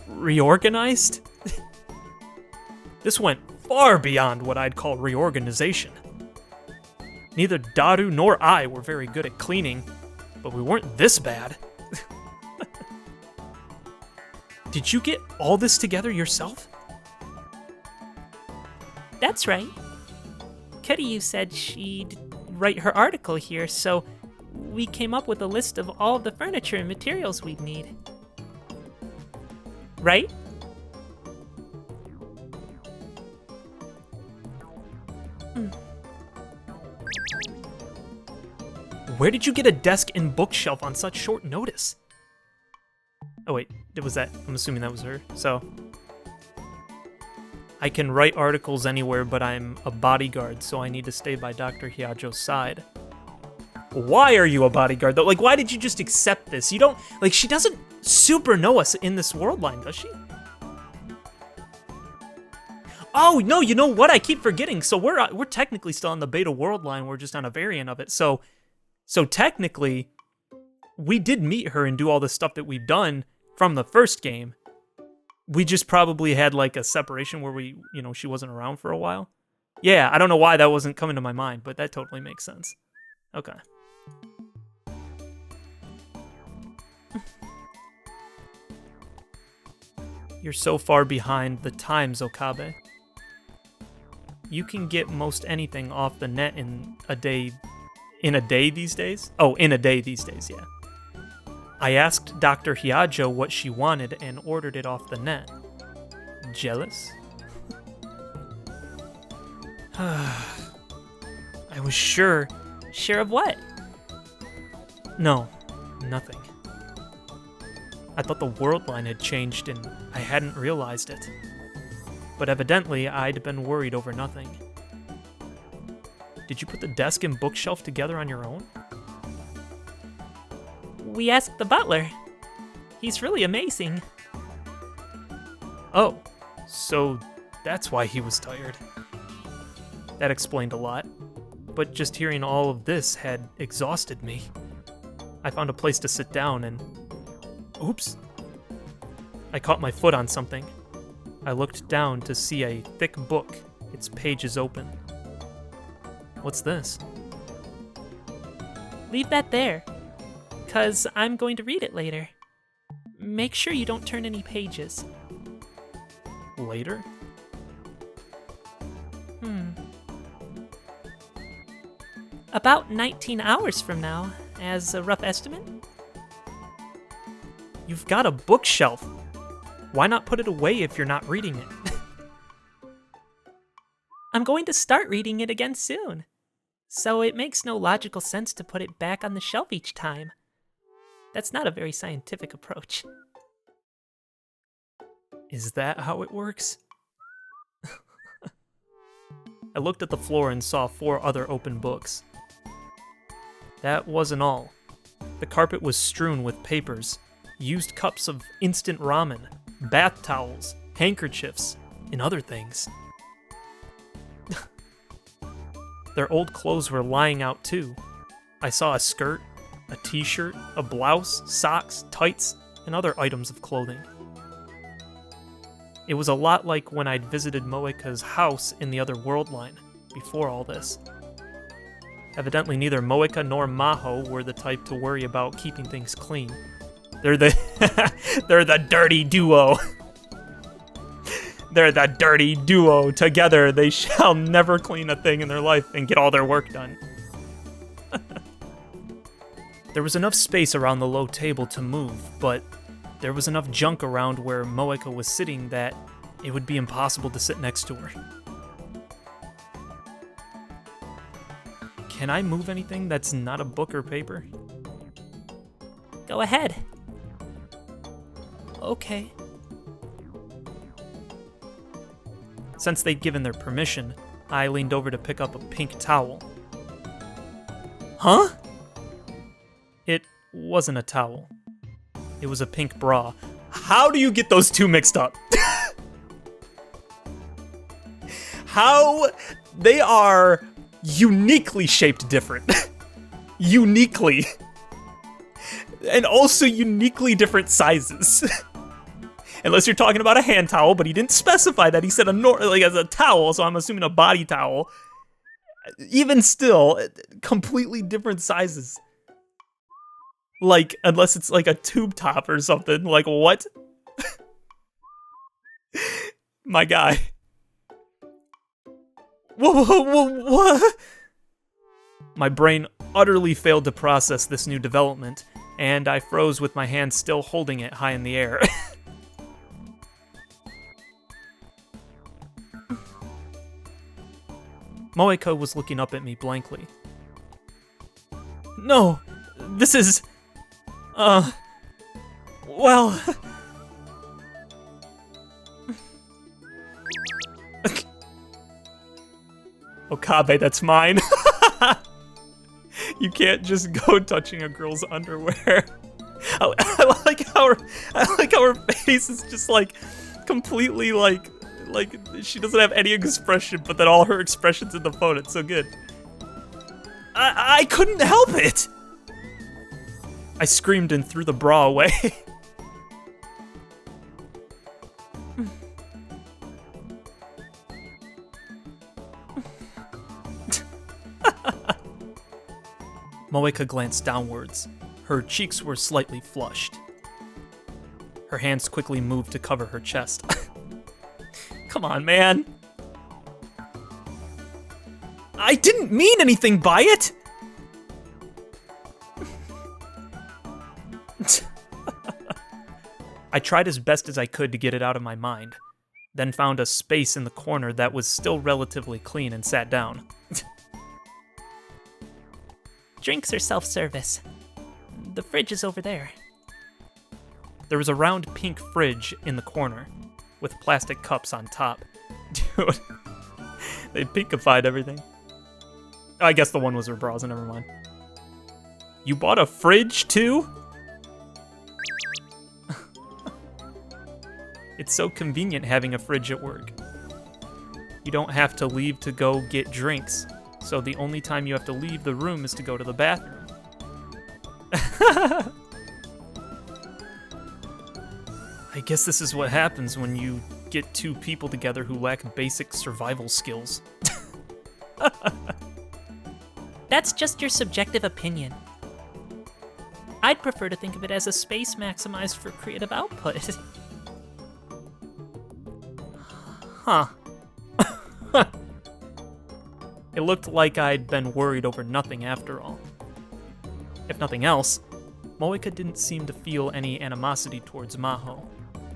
Reorganized? This went far beyond what I'd call reorganization. Neither Daru nor I were very good at cleaning, but we weren't this bad. Did you get all this together yourself? That's right. Kiryu said she'd write her article here, so we came up with a list of all the furniture and materials we'd need. Right? Where did you get a desk and bookshelf on such short notice? Oh wait, was that? I'm assuming that was her. So, I can write articles anywhere, but I'm a bodyguard, so I need to stay by Dr. Hiajo's side. Why are you a bodyguard, though? Like, why did you just accept this? You don't, like, she doesn't super know us in this world line, does she? Oh, no, you know what? I keep forgetting. So we're technically still on the beta world line. We're just on a variant of it. So technically, we did meet her and do all the stuff that we've done from the first game. We just probably had like a separation where she wasn't around for a while. Yeah, I don't know why that wasn't coming to my mind, but that totally makes sense. Okay. You're so far behind the times, Okabe. You can get most anything off the net in a day. In a day these days? Oh, in a day these days, yeah. I asked Dr. Hiajo what she wanted and ordered it off the net. Jealous? I was sure. Sure of what? No, nothing. I thought the world line had changed and I hadn't realized it. But evidently, I'd been worried over nothing. Did you put the desk and bookshelf together on your own? We asked the butler. He's really amazing. Oh, so that's why he was tired. That explained a lot. But just hearing all of this had exhausted me. I found a place to sit down and... Oops. I caught my foot on something. I looked down to see a thick book, its pages open. What's this? Leave that there, 'cause I'm going to read it later. Make sure you don't turn any pages. Later? About 19 hours from now, as a rough estimate. You've got a bookshelf. Why not put it away if you're not reading it? I'm going to start reading it again soon, so it makes no logical sense to put it back on the shelf each time. That's not a very scientific approach. Is that how it works? I looked at the floor and saw 4 other open books. That wasn't all. The carpet was strewn with papers, used cups of instant ramen, bath towels, handkerchiefs, and other things. Their old clothes were lying out too. I saw a skirt, a t-shirt, a blouse, socks, tights, and other items of clothing. It was a lot like when I'd visited Moeka's house in the other world line, before all this. Evidently neither Moeka nor Maho were the type to worry about keeping things clean. They're the dirty duo. They're the dirty duo. Together they shall never clean a thing in their life and get all their work done. There was enough space around the low table to move, but there was enough junk around where Moeka was sitting that it would be impossible to sit next to her. Can I move anything that's not a book or paper? Go ahead. Okay. Since they'd given their permission, I leaned over to pick up a pink towel. Huh? It wasn't a towel. It was a pink bra. How do you get those two mixed up? How? They are uniquely shaped different. Uniquely. And also uniquely different sizes. Unless you're talking about a hand towel, but he didn't specify that. He said as a towel, so I'm assuming a body towel. Even still, completely different sizes. Like, unless it's like a tube top or something. Like, what? My guy. What? My brain utterly failed to process this new development, and I froze with my hand still holding it high in the air. Moeka was looking up at me blankly. No, this is... well... Okabe, that's mine. You can't just go touching a girl's underwear. I like how her face is just like completely like Like, she doesn't have any expression, but then all her expressions in the phone, it's so good. I couldn't help it! I screamed and threw the bra away. Moeka glanced downwards. Her cheeks were slightly flushed. Her hands quickly moved to cover her chest. Come on, man. I didn't mean anything by it! I tried as best as I could to get it out of my mind, then found a space in the corner that was still relatively clean and sat down. Drinks are self-service. The fridge is over there. There was a round pink fridge in the corner, with plastic cups on top. Dude, they pinkified everything. I guess the one was her bras, never mind. You bought a fridge, too? It's so convenient having a fridge at work. You don't have to leave to go get drinks, so the only time you have to leave the room is to go to the bathroom. I guess this is what happens when you get two people together who lack basic survival skills. That's just your subjective opinion. I'd prefer to think of it as a space maximized for creative output. Huh. It looked like I'd been worried over nothing after all. If nothing else, Moeka didn't seem to feel any animosity towards Maho,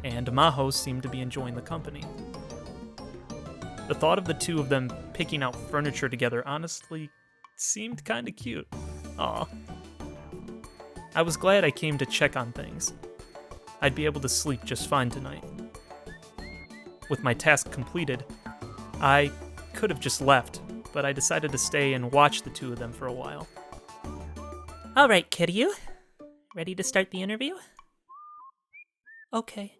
and Maho seemed to be enjoying the company. The thought of the two of them picking out furniture together honestly seemed kinda cute. Aw. I was glad I came to check on things. I'd be able to sleep just fine tonight. With my task completed, I could have just left, but I decided to stay and watch the two of them for a while. All right, Kiryu. Ready to start the interview? Okay.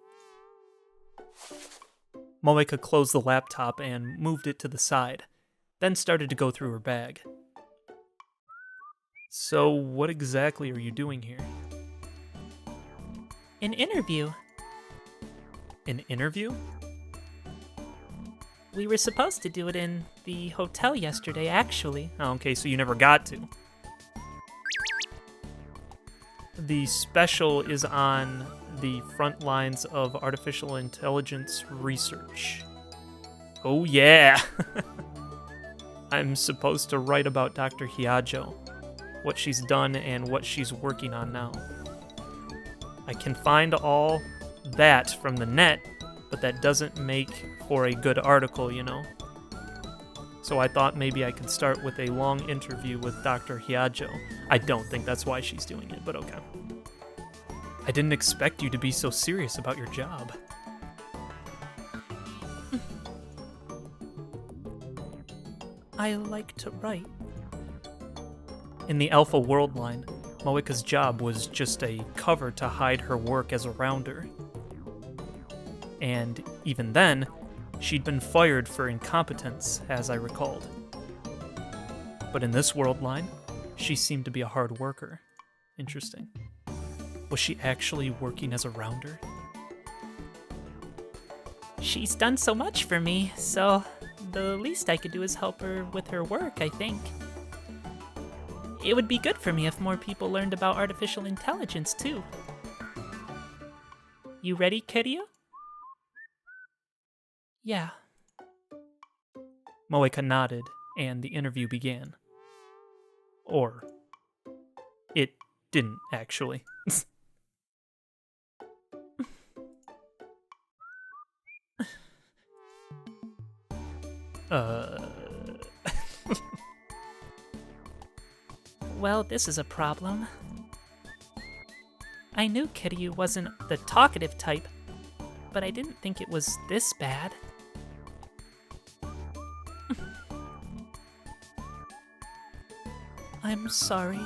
Moeka closed the laptop and moved it to the side, then started to go through her bag. So, what exactly are you doing here? An interview. An interview? We were supposed to do it in the hotel yesterday, actually. Oh, okay, so you never got to. The special is on the front lines of artificial intelligence research. Oh yeah! I'm supposed to write about Dr. Hyajo, what she's done and what she's working on now. I can find all that from the net, but that doesn't make for a good article, you know? So I thought maybe I could start with a long interview with Dr. Hyajo. I don't think that's why she's doing it, but okay. I didn't expect you to be so serious about your job. I like to write. In the Alpha World line, Moeka's job was just a cover to hide her work as a rounder. And even then, she'd been fired for incompetence, as I recalled. But in this world line, she seemed to be a hard worker. Interesting. Was she actually working as a rounder? She's done so much for me, so the least I could do is help her with her work, I think. It would be good for me if more people learned about artificial intelligence, too. You ready, Kiryu? Yeah. Moeka nodded, and the interview began. Or, it didn't, actually. Well, this is a problem. I knew Kiryu wasn't the talkative type, but I didn't think it was this bad. I'm sorry.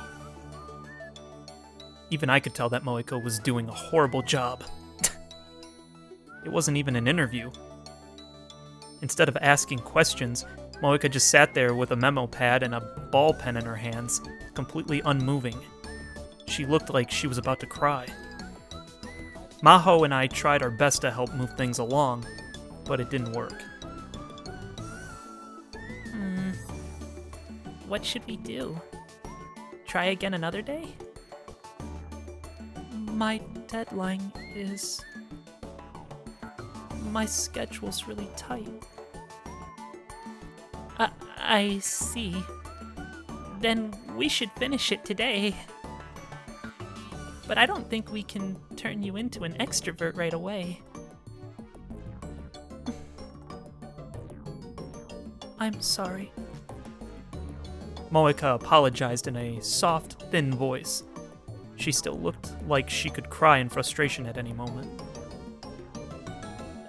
Even I could tell that Moeka was doing a horrible job. It wasn't even an interview. Instead of asking questions, Moika just sat there with a memo pad and a ball pen in her hands, completely unmoving. She looked like she was about to cry. Maho and I tried our best to help move things along, but it didn't work. What should we do? Try again another day? My deadline is... My schedule's really tight. I see. Then we should finish it today. But I don't think we can turn you into an extrovert right away. I'm sorry. Moika apologized in a soft, thin voice. She still looked like she could cry in frustration at any moment.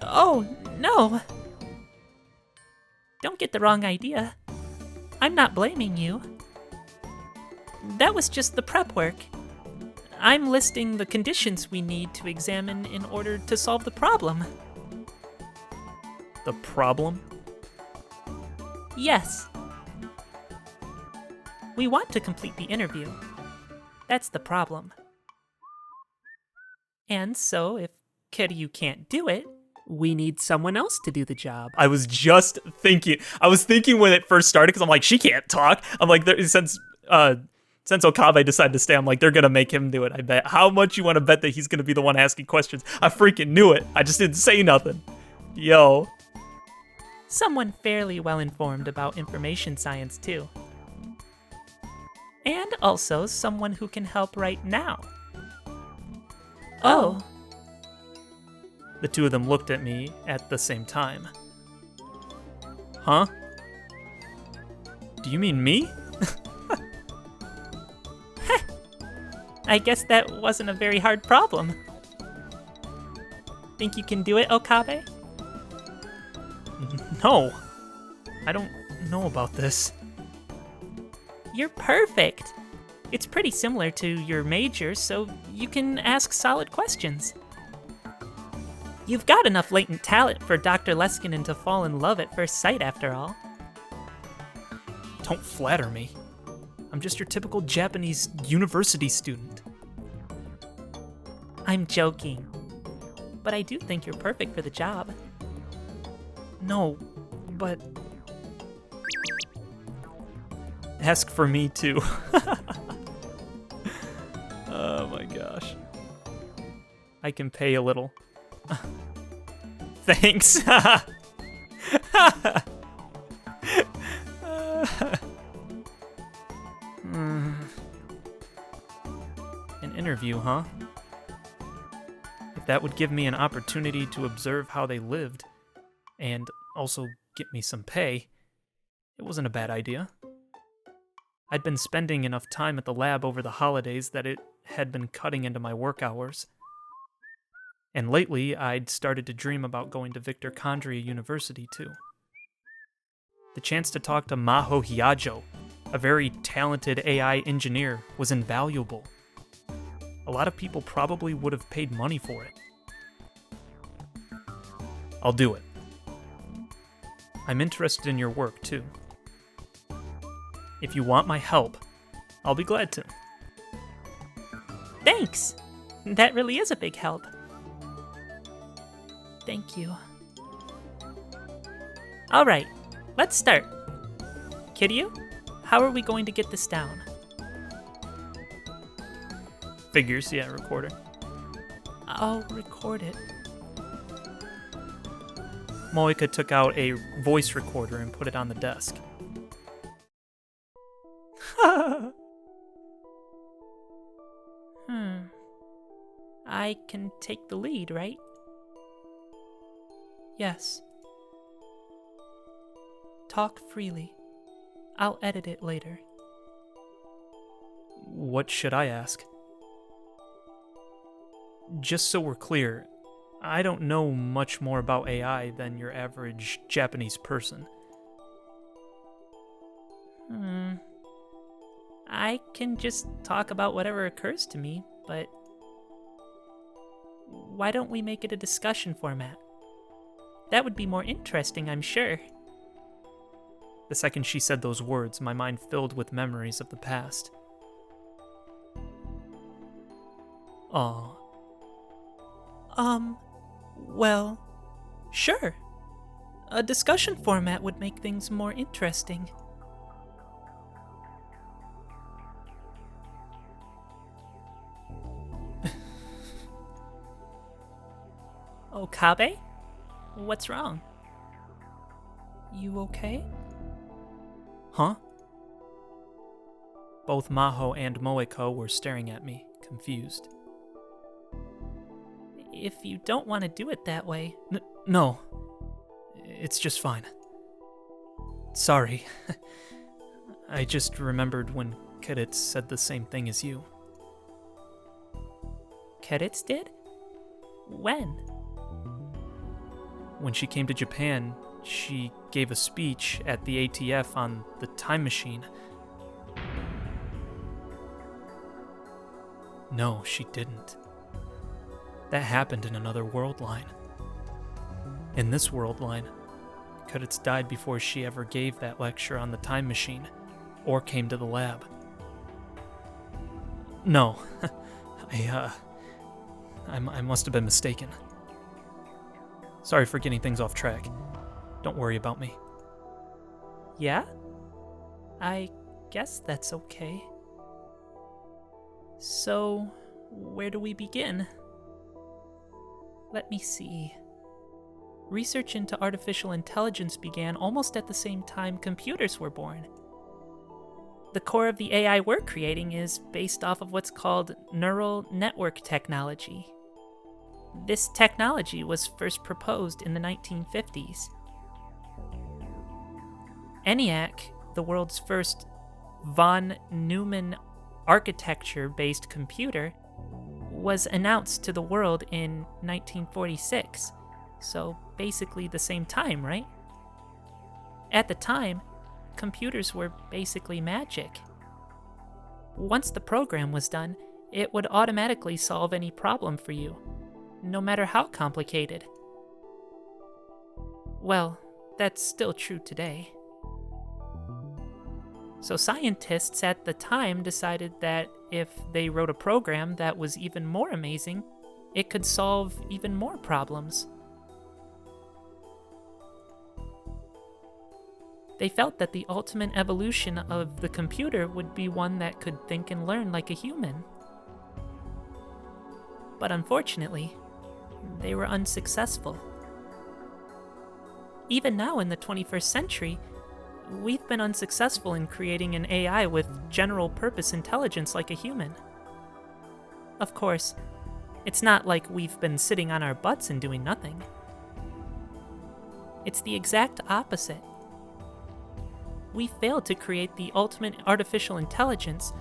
Oh, no. Don't get the wrong idea. I'm not blaming you. That was just the prep work. I'm listing the conditions we need to examine in order to solve the problem. The problem? Yes. We want to complete the interview. That's the problem. And so, if Kiryu can't do it, we need someone else to do the job. I was thinking when it first started, because I'm like, she can't talk. I'm like, since Okabe decided to stay, I'm like, they're going to make him do it, I bet. How much you want to bet that he's going to be the one asking questions? I freaking knew it. I just didn't say nothing. Yo. Someone fairly well informed about information science, too. And also someone who can help right now. Oh. The two of them looked at me at the same time. Huh? Do you mean me? I guess that wasn't a very hard problem. Think you can do it, Okabe? No. I don't know about this. You're perfect. It's pretty similar to your major, so you can ask solid questions. You've got enough latent talent for Dr. Leskinen to fall in love at first sight, after all. Don't flatter me. I'm just your typical Japanese university student. I'm joking. But I do think you're perfect for the job. No, but... Ask for me, too. Oh my gosh. I can pay a little. Thanks. An interview, huh? If that would give me an opportunity to observe how they lived, and also get me some pay, it wasn't a bad idea. I'd been spending enough time at the lab over the holidays that it had been cutting into my work hours. And lately, I'd started to dream about going to Victor Kandria University, too. The chance to talk to Maho Hyajo, a very talented AI engineer, was invaluable. A lot of people probably would have paid money for it. I'll do it. I'm interested in your work, too. If you want my help, I'll be glad to. Thanks! That really is a big help. Thank you. Alright, let's start. Kiryu, how are we going to get this down? Figures, yeah, recorder. I'll record it. Moika took out a voice recorder and put it on the desk. I can take the lead, right? Yes. Talk freely. I'll edit it later. What should I ask? Just so we're clear, I don't know much more about AI than your average Japanese person. I can just talk about whatever occurs to me, but why don't we make it a discussion format? That would be more interesting, I'm sure. The second she said those words, my mind filled with memories of the past. Aw. Well, sure. A discussion format would make things more interesting. Okabe? What's wrong? You okay? Huh? Both Maho and Moeko were staring at me, confused. If you don't want to do it that way... No. It's just fine. Sorry. I just remembered when Keritz said the same thing as you. Keritz did? When? When she came to Japan, she gave a speech at the ATF on the time machine. No, she didn't. That happened in another world line. In this world line, Keritz died before she ever gave that lecture on the time machine, or came to the lab. No, I must have been mistaken. Sorry for getting things off track. Don't worry about me. Yeah? I guess that's okay. So, where do we begin? Let me see. Research into artificial intelligence began almost at the same time computers were born. The core of the AI we're creating is based off of what's called neural network technology. This technology was first proposed in the 1950s. ENIAC, the world's first von Neumann architecture-based computer, was announced to the world in 1946, so basically the same time, right? At the time, computers were basically magic. Once the program was done, it would automatically solve any problem for you, no matter how complicated. Well, that's still true today. So scientists at the time decided that if they wrote a program that was even more amazing, it could solve even more problems. They felt that the ultimate evolution of the computer would be one that could think and learn like a human. But unfortunately, they were unsuccessful. Even now in the 21st century, we've been unsuccessful in creating an AI with general-purpose intelligence like a human. Of course, it's not like we've been sitting on our butts and doing nothing. It's the exact opposite. We failed to create the ultimate artificial intelligence,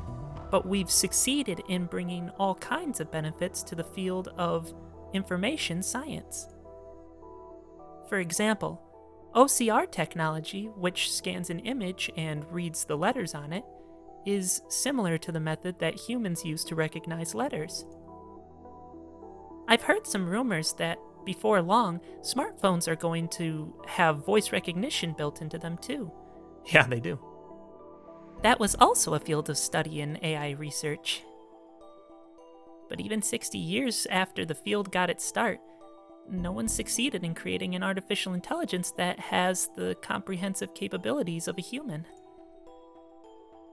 but we've succeeded in bringing all kinds of benefits to the field of information science. For example, OCR technology, which scans an image and reads the letters on it, is similar to the method that humans use to recognize letters. I've heard some rumors that before long, smartphones are going to have voice recognition built into them too. Yeah, they do. That was also a field of study in AI research. But even 60 years after the field got its start, no one succeeded in creating an artificial intelligence that has the comprehensive capabilities of a human.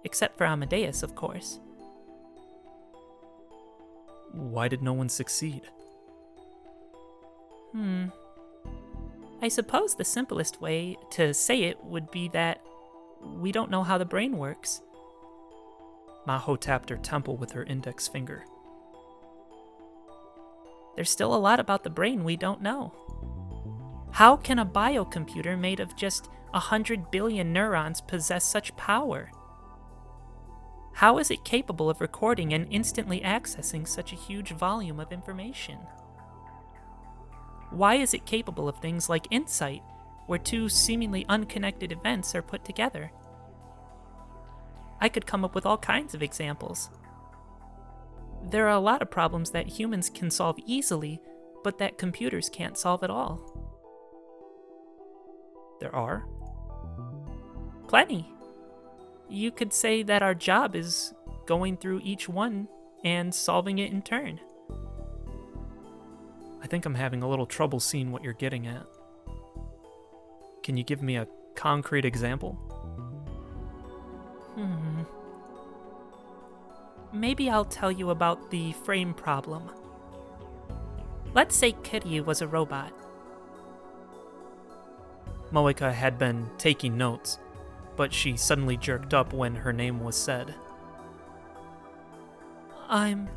Except for Amadeus, of course. Why did no one succeed? I suppose the simplest way to say it would be that we don't know how the brain works. Maho tapped her temple with her index finger. There's still a lot about the brain we don't know. How can a biocomputer made of just 100 billion neurons possess such power? How is it capable of recording and instantly accessing such a huge volume of information? Why is it capable of things like insight, where two seemingly unconnected events are put together? I could come up with all kinds of examples. There are a lot of problems that humans can solve easily, but that computers can't solve at all. There are? Plenty. You could say that our job is going through each one and solving it in turn. I think I'm having a little trouble seeing what you're getting at. Can you give me a concrete example? Maybe I'll tell you about the frame problem. Let's say Kiryu was a robot. Moeka had been taking notes, but she suddenly jerked up when her name was said. I'm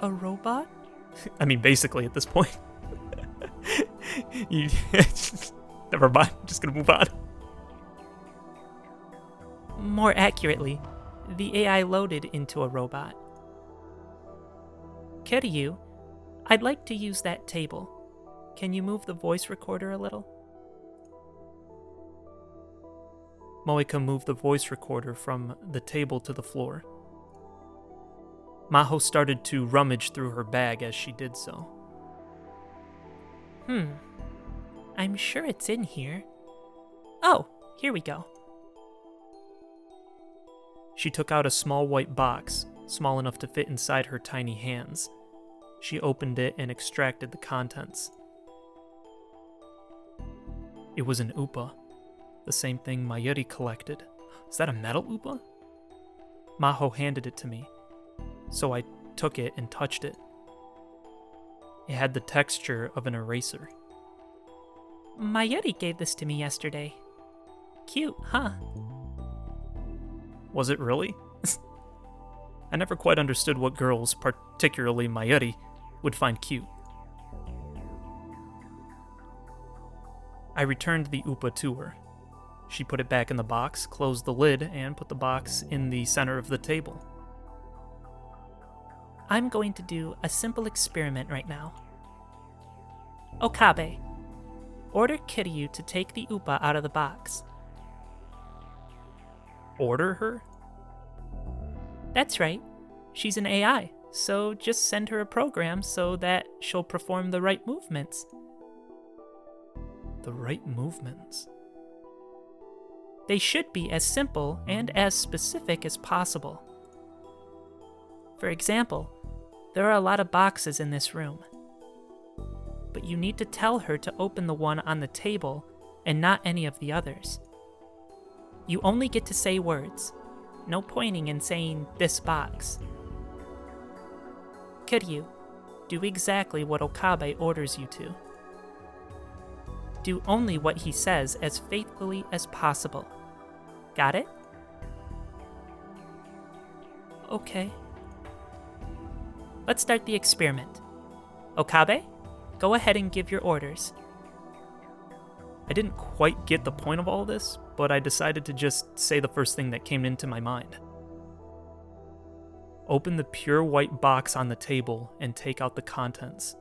a robot? I mean, basically at this point. You never mind, I'm just gonna move on. More accurately, the AI loaded into a robot. Kiryu, I'd like to use that table. Can you move the voice recorder a little? Moeka moved the voice recorder from the table to the floor. Maho started to rummage through her bag as she did so. I'm sure it's in here. Oh, here we go. She took out a small white box, small enough to fit inside her tiny hands. She opened it and extracted the contents. It was an upa, the same thing Mayuri collected. Is that a metal upa? Maho handed it to me, so I took it and touched it. It had the texture of an eraser. Mayuri gave this to me yesterday. Cute, huh? Was it really? I never quite understood what girls, particularly Mayuri, would find cute. I returned the upa to her. She put it back in the box, closed the lid, and put the box in the center of the table. I'm going to do a simple experiment right now. Okabe, order Kiryu to take the upa out of the box. Order her? That's right. She's an AI, so just send her a program so that she'll perform the right movements. The right movements? They should be as simple and as specific as possible. For example, there are a lot of boxes in this room. But you need to tell her to open the one on the table and not any of the others. You only get to say words. No pointing and saying, this box. Kiryu, do exactly what Okabe orders you to. Do only what he says as faithfully as possible. Got it? Okay. Let's start the experiment. Okabe, go ahead and give your orders. I didn't quite get the point of all this, but I decided to just say the first thing that came into my mind. Open the pure white box on the table and take out the contents.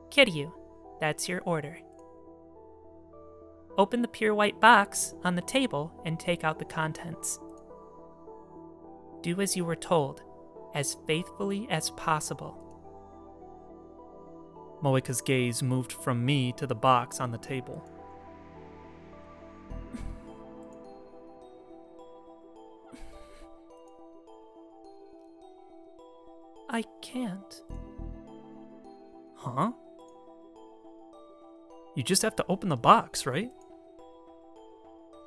Kiryu, that's your order. Open the pure white box on the table and take out the contents. Do as you were told, as faithfully as possible. Moeka's gaze moved from me to the box on the table. I can't. Huh? You just have to open the box, right?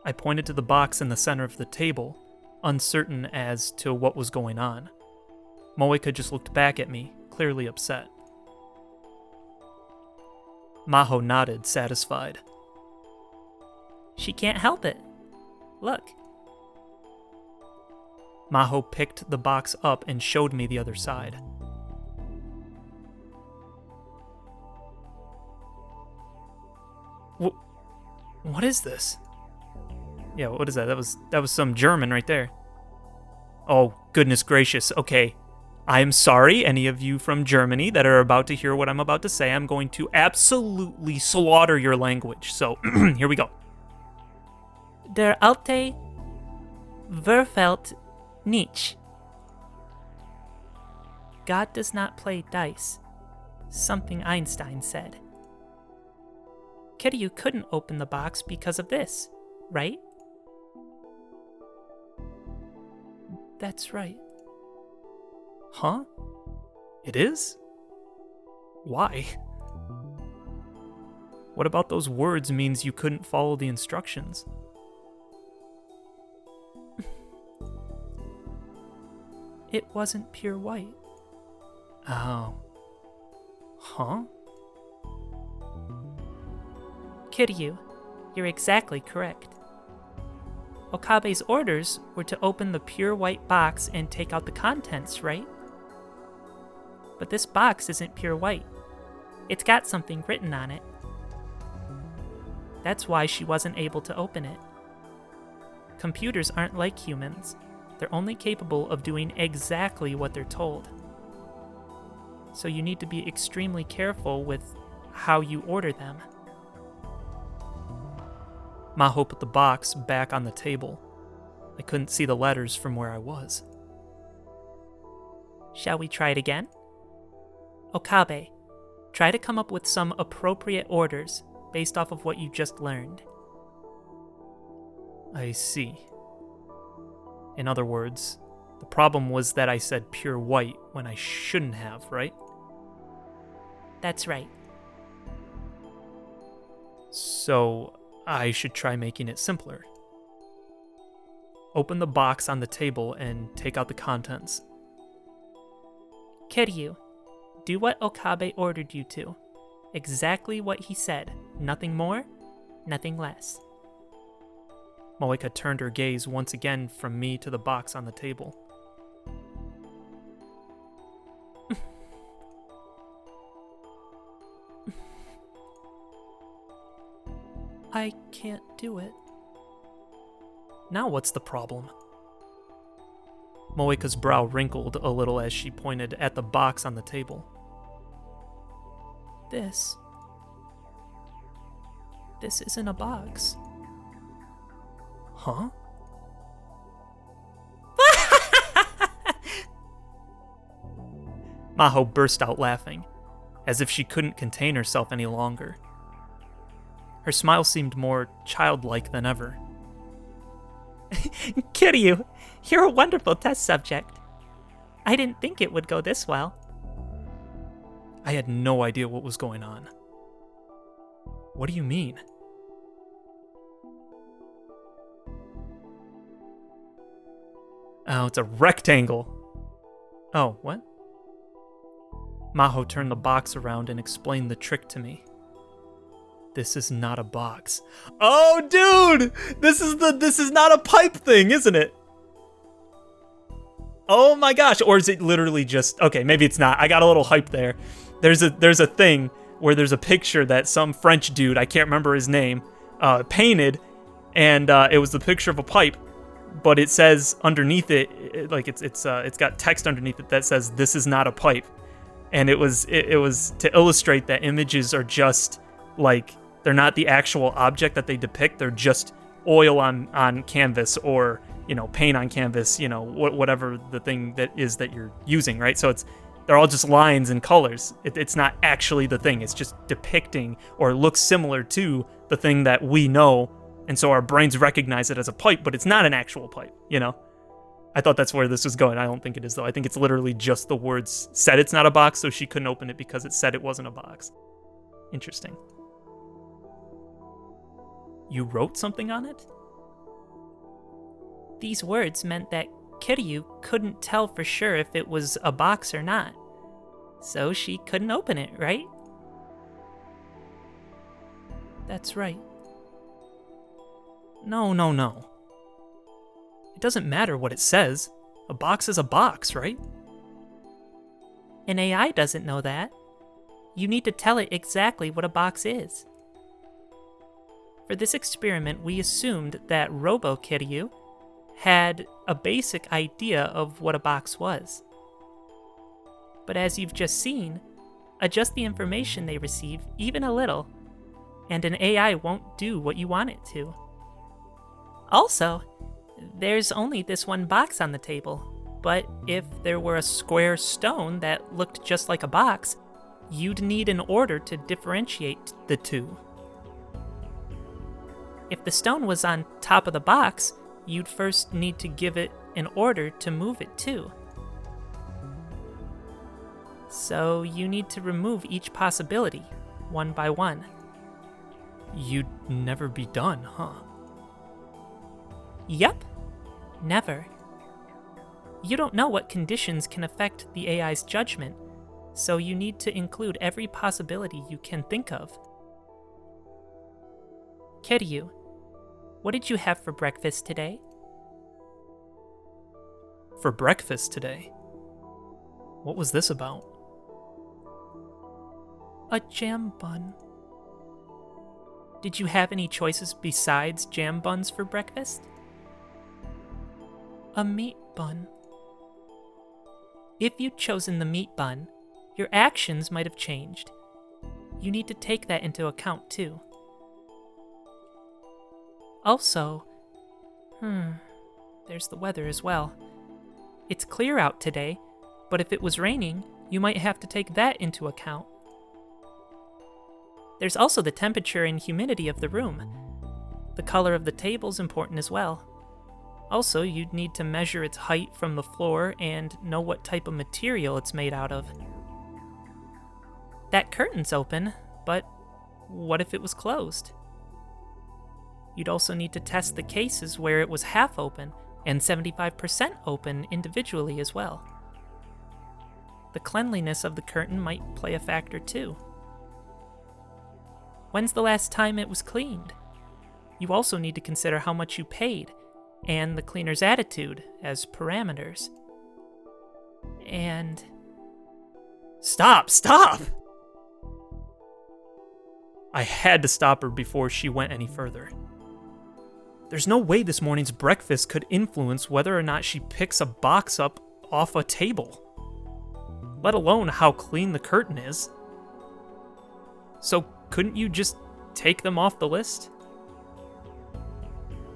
I pointed to the box in the center of the table, uncertain as to what was going on. Moeka just looked back at me, clearly upset. Maho nodded, satisfied. She can't help it. Look. Maho picked the box up and showed me the other side. What is this? Yeah, what is that? That was some German right there. Oh, goodness gracious. Okay. I am sorry, any of you from Germany that are about to hear what I'm about to say. I'm going to absolutely slaughter your language. So, here we go. Der alte Würfelt nicht. God does not play dice. Something Einstein said. Kiryu couldn't open the box because of this, right? That's right. Huh? It is? Why? What about those words means you couldn't follow the instructions? It wasn't pure white. Oh. Huh? Kiryu, you're exactly correct. Okabe's orders were to open the pure white box and take out the contents, right? But this box isn't pure white. It's got something written on it. That's why she wasn't able to open it. Computers aren't like humans. They're only capable of doing exactly what they're told. So you need to be extremely careful with how you order them. Maho put the box back on the table. I couldn't see the letters from where I was. Shall we try it again? Okabe, try to come up with some appropriate orders based off of what you just learned. I see. In other words, the problem was that I said pure white when I shouldn't have, right? That's right. So I should try making it simpler. Open the box on the table and take out the contents. Kiryu, do what Okabe ordered you to. Exactly what he said. Nothing more, nothing less. Moeka turned her gaze once again from me to the box on the table. I can't do it. Now what's the problem? Moeka's brow wrinkled a little as she pointed at the box on the table. This isn't a box. Huh? Maho burst out laughing, as if she couldn't contain herself any longer. Her smile seemed more childlike than ever. Kiryu, you're a wonderful test subject. I didn't think it would go this well. I had no idea what was going on. What do you mean? Oh, it's a rectangle. Oh, what? Maho turned the box around and explained the trick to me. This is not a box. Oh, dude! This is not a pipe thing, isn't it? Oh my gosh, or is it literally just... Okay, maybe it's not. I got a little hype there. There's a thing where there's a picture that some French dude, I can't remember his name, painted, and it was the picture of a pipe, but it says underneath it, it's got text underneath it that says, "This is not a pipe." And it was to illustrate that images are just like, they're not the actual object that they depict. They're just oil on canvas, or, you know, paint on canvas, you know, whatever the thing that is that you're using, right? So they're all just lines and colors. It's not actually the thing. It's just depicting or looks similar to the thing that we know, and so our brains recognize it as a pipe, but it's not an actual pipe, you know? I thought that's where this was going. I don't think it is, though. I think it's literally just the words said it's not a box, so she couldn't open it because it said it wasn't a box. Interesting. You wrote something on it? These words meant that Kiryu couldn't tell for sure if it was a box or not. So she couldn't open it, right? That's right. No. It doesn't matter what it says. A box is a box, right? An AI doesn't know that. You need to tell it exactly what a box is. For this experiment, we assumed that Robo Kiryu had a basic idea of what a box was. But as you've just seen, adjust the information they receive even a little, and an AI won't do what you want it to. Also, there's only this one box on the table, but if there were a square stone that looked just like a box, you'd need an order to differentiate the two. If the stone was on top of the box, you'd first need to give it an order to move it too. So you need to remove each possibility, one by one. You'd never be done, huh? Yup, never. You don't know what conditions can affect the AI's judgment, so you need to include every possibility you can think of. Kiryu, what did you have for breakfast today? For breakfast today? What was this about? A jam bun. Did you have any choices besides jam buns for breakfast? A meat bun. If you'd chosen the meat bun, your actions might have changed. You need to take that into account too. Also, there's the weather as well. It's clear out today, but if it was raining, you might have to take that into account. There's also the temperature and humidity of the room. The color of the table's important as well. Also, you'd need to measure its height from the floor and know what type of material it's made out of. That curtain's open, but what if it was closed? You'd also need to test the cases where it was half open and 75% open individually as well. The cleanliness of the curtain might play a factor too. When's the last time it was cleaned? You also need to consider how much you paid and the cleaner's attitude as parameters. And... Stop! I had to stop her before she went any further. There's no way this morning's breakfast could influence whether or not she picks a box up off a table, let alone how clean the curtain is. So couldn't you just take them off the list?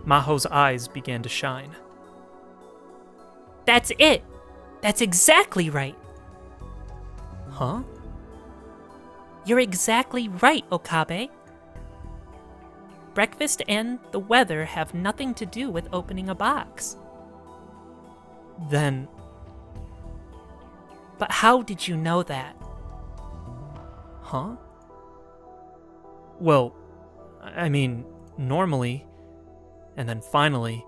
Maho's eyes began to shine. That's it! That's exactly right! Huh? You're exactly right, Okabe. Breakfast and the weather have nothing to do with opening a box. Then... But how did you know that? Huh? Well, I mean, normally, and then finally,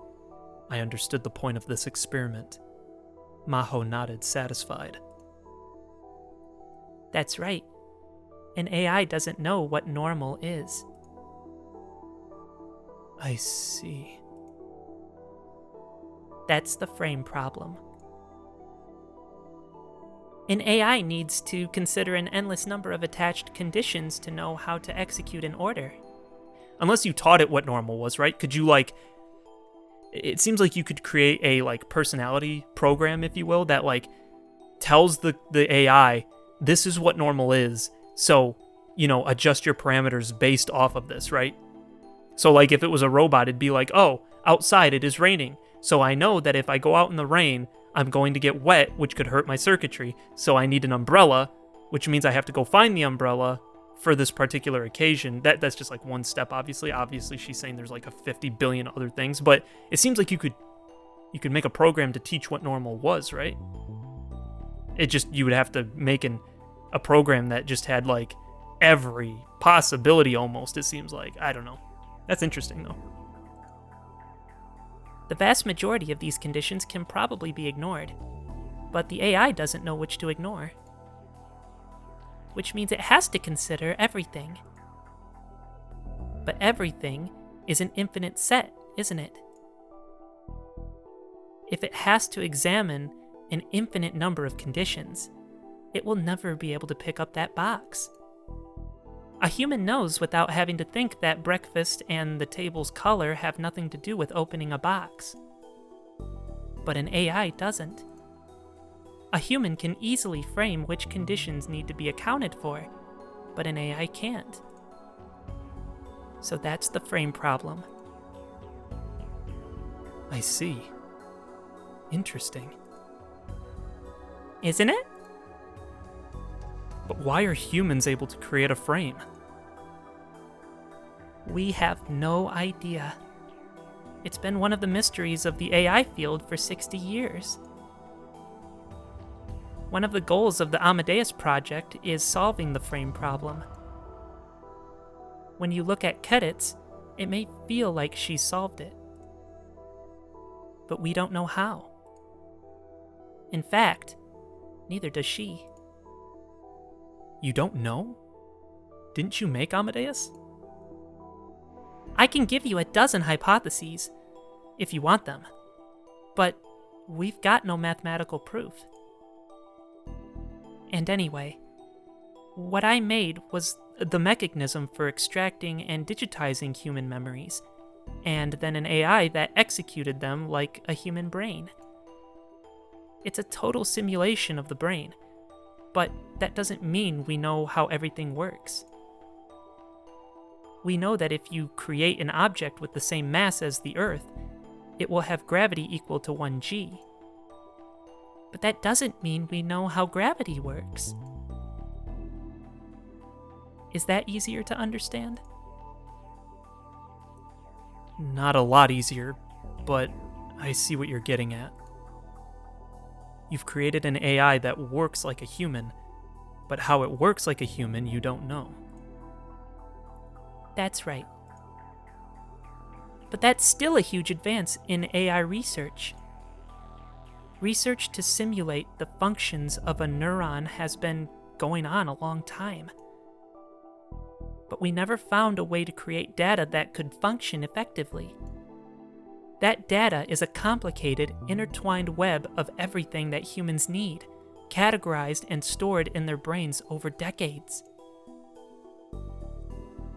I understood the point of this experiment. Maho nodded, satisfied. That's right. An AI doesn't know what normal is. I see. That's the frame problem. An AI needs to consider an endless number of attached conditions to know how to execute an order. Unless you taught it what normal was, right? Could you, it seems like you could create a, personality program, if you will, that, tells the AI, this is what normal is, so, adjust your parameters based off of this, right? So, if it was a robot, it'd be like, oh, outside it is raining, so I know that if I go out in the rain, I'm going to get wet, which could hurt my circuitry, so I need an umbrella, which means I have to go find the umbrella for this particular occasion. That's just one step, obviously. Obviously, she's saying there's a 50 billion other things, but it seems like you could make a program to teach what normal was, right? You would have to make a program that just had every possibility almost, it seems like. I don't know. That's interesting though. The vast majority of these conditions can probably be ignored, but the AI doesn't know which to ignore. Which means it has to consider everything. But everything is an infinite set, isn't it? If it has to examine an infinite number of conditions, it will never be able to pick up that box. A human knows without having to think that breakfast and the table's color have nothing to do with opening a box. But an AI doesn't. A human can easily frame which conditions need to be accounted for, but an AI can't. So that's the frame problem. I see. Interesting. Isn't it? But why are humans able to create a frame? We have no idea. It's been one of the mysteries of the AI field for 60 years. One of the goals of the Amadeus project is solving the frame problem. When you look at Kedits, it may feel like she solved it. But we don't know how. In fact, neither does she. You don't know? Didn't you make Amadeus? I can give you a dozen hypotheses, if you want them. But we've got no mathematical proof. And anyway, what I made was the mechanism for extracting and digitizing human memories, and then an AI that executed them like a human brain. It's a total simulation of the brain, but that doesn't mean we know how everything works. We know that if you create an object with the same mass as the Earth, it will have gravity equal to 1g. But that doesn't mean we know how gravity works. Is that easier to understand? Not a lot easier, but I see what you're getting at. You've created an AI that works like a human, but how it works like a human you don't know. That's right. But that's still a huge advance in AI research. Research to simulate the functions of a neuron has been going on a long time. But we never found a way to create data that could function effectively. That data is a complicated, intertwined web of everything that humans need, categorized and stored in their brains over decades.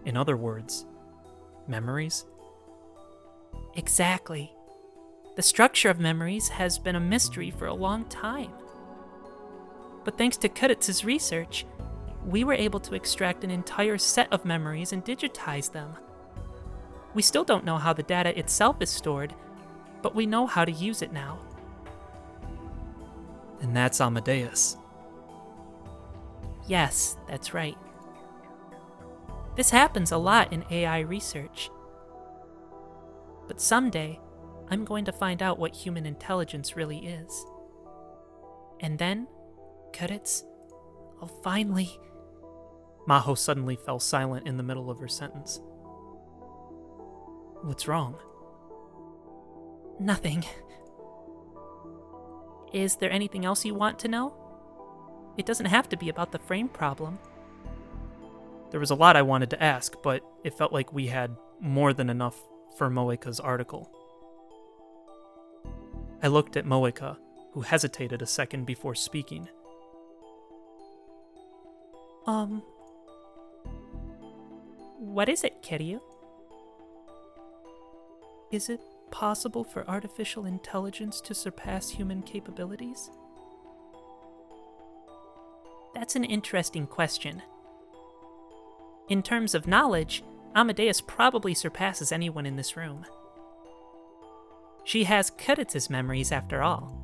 In other words, memories? Exactly. The structure of memories has been a mystery for a long time. But thanks to Kedits' research, we were able to extract an entire set of memories and digitize them. We still don't know how the data itself is stored, but we know how to use it now. And that's Amadeus. Yes, that's right. This happens a lot in AI research. But someday, I'm going to find out what human intelligence really is. And then, Kedits, I'll finally... Maho suddenly fell silent in the middle of her sentence. What's wrong? Nothing. Is there anything else you want to know? It doesn't have to be about the frame problem. There was a lot I wanted to ask, but it felt like we had more than enough for Moeka's article. I looked at Moeka, who hesitated a second before speaking. What is it, Kiryu? Is it possible for artificial intelligence to surpass human capabilities? That's an interesting question. In terms of knowledge, Amadeus probably surpasses anyone in this room. She has Kedits' memories after all.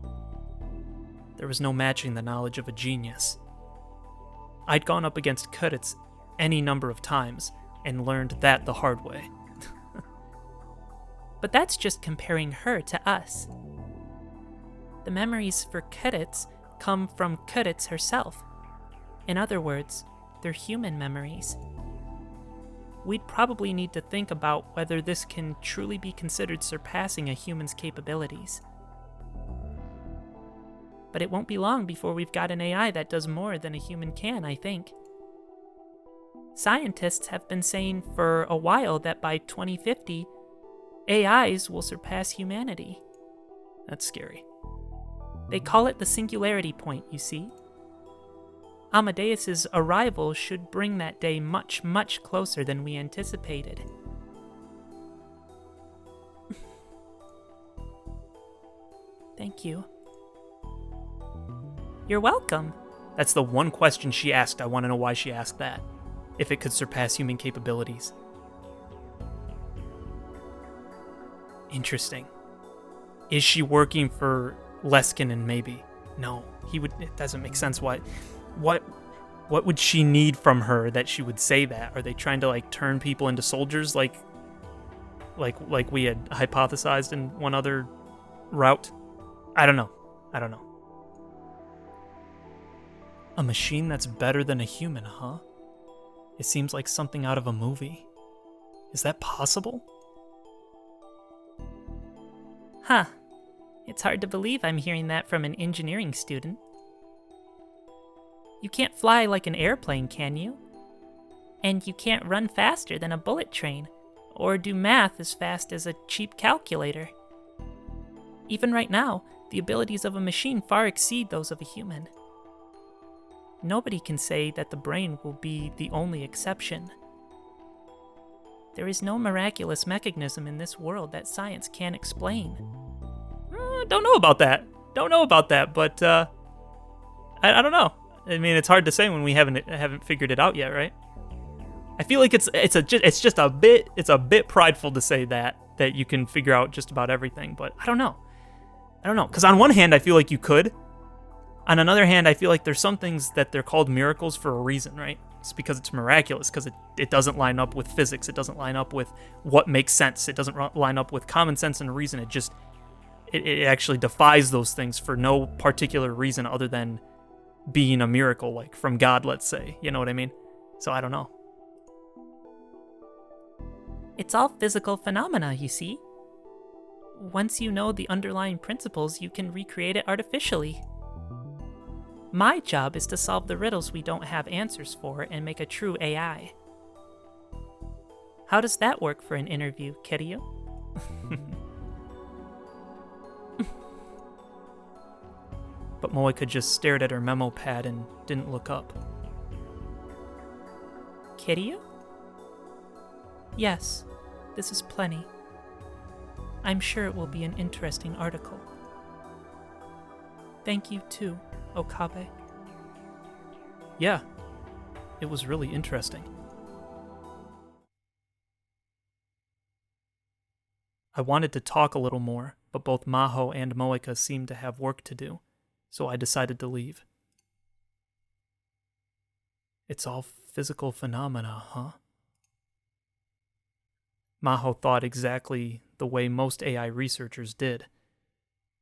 There was no matching the knowledge of a genius. I'd gone up against Kedits any number of times and learned that the hard way. But that's just comparing her to us. The memories for Kedits come from Kedits herself. In other words, they're human memories. We'd probably need to think about whether this can truly be considered surpassing a human's capabilities. But it won't be long before we've got an AI that does more than a human can, I think. Scientists have been saying for a while that by 2050, AIs will surpass humanity. That's scary. They call it the singularity point, you see. Amadeus' arrival should bring that day much, much closer than we anticipated. Thank you. You're welcome. That's the one question she asked. I want to know why she asked that. If it could surpass human capabilities. Interesting. Is she working for Leskinen, maybe? No, it doesn't make sense. What? What would she need from her that she would say that? Are they trying to like turn people into soldiers like we had hypothesized in one other route? I don't know. A machine that's better than a human, huh? It seems like something out of a movie. Is that possible? Huh. It's hard to believe I'm hearing that from an engineering student. You can't fly like an airplane, can you? And you can't run faster than a bullet train, or do math as fast as a cheap calculator. Even right now, the abilities of a machine far exceed those of a human. Nobody can say that the brain will be the only exception. There is no miraculous mechanism in this world that science can't explain. Don't know about that, but I don't know. I mean, it's hard to say when we haven't figured it out yet, right? I feel like it's just a bit prideful to say that you can figure out just about everything, but I don't know. Because on one hand, I feel like you could. On another hand, I feel like there's some things that they're called miracles for a reason, right? It's because it's miraculous, because it doesn't line up with physics. It doesn't line up with what makes sense. It doesn't line up with common sense and reason. It actually defies those things for no particular reason other than being a miracle, like from God, let's say. You know what I mean? So I don't know. It's all physical phenomena, you see. Once you know the underlying principles, you can recreate it artificially. My job is to solve the riddles we don't have answers for and make a true AI. How does that work for an interview, Kiryu? But Moeka just stared at her memo pad and didn't look up. Kiryu? Yes, this is plenty. I'm sure it will be an interesting article. Thank you too, Okabe. Yeah, it was really interesting. I wanted to talk a little more, but both Maho and Moeka seemed to have work to do, so I decided to leave. It's all physical phenomena, huh? Maho thought exactly the way most AI researchers did,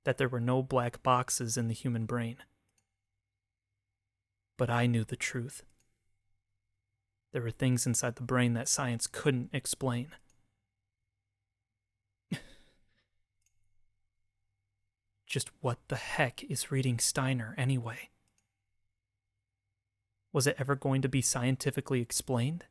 that there were no black boxes in the human brain. But I knew the truth. There were things inside the brain that science couldn't explain. Just what the heck is reading Steiner anyway? Was it ever going to be scientifically explained?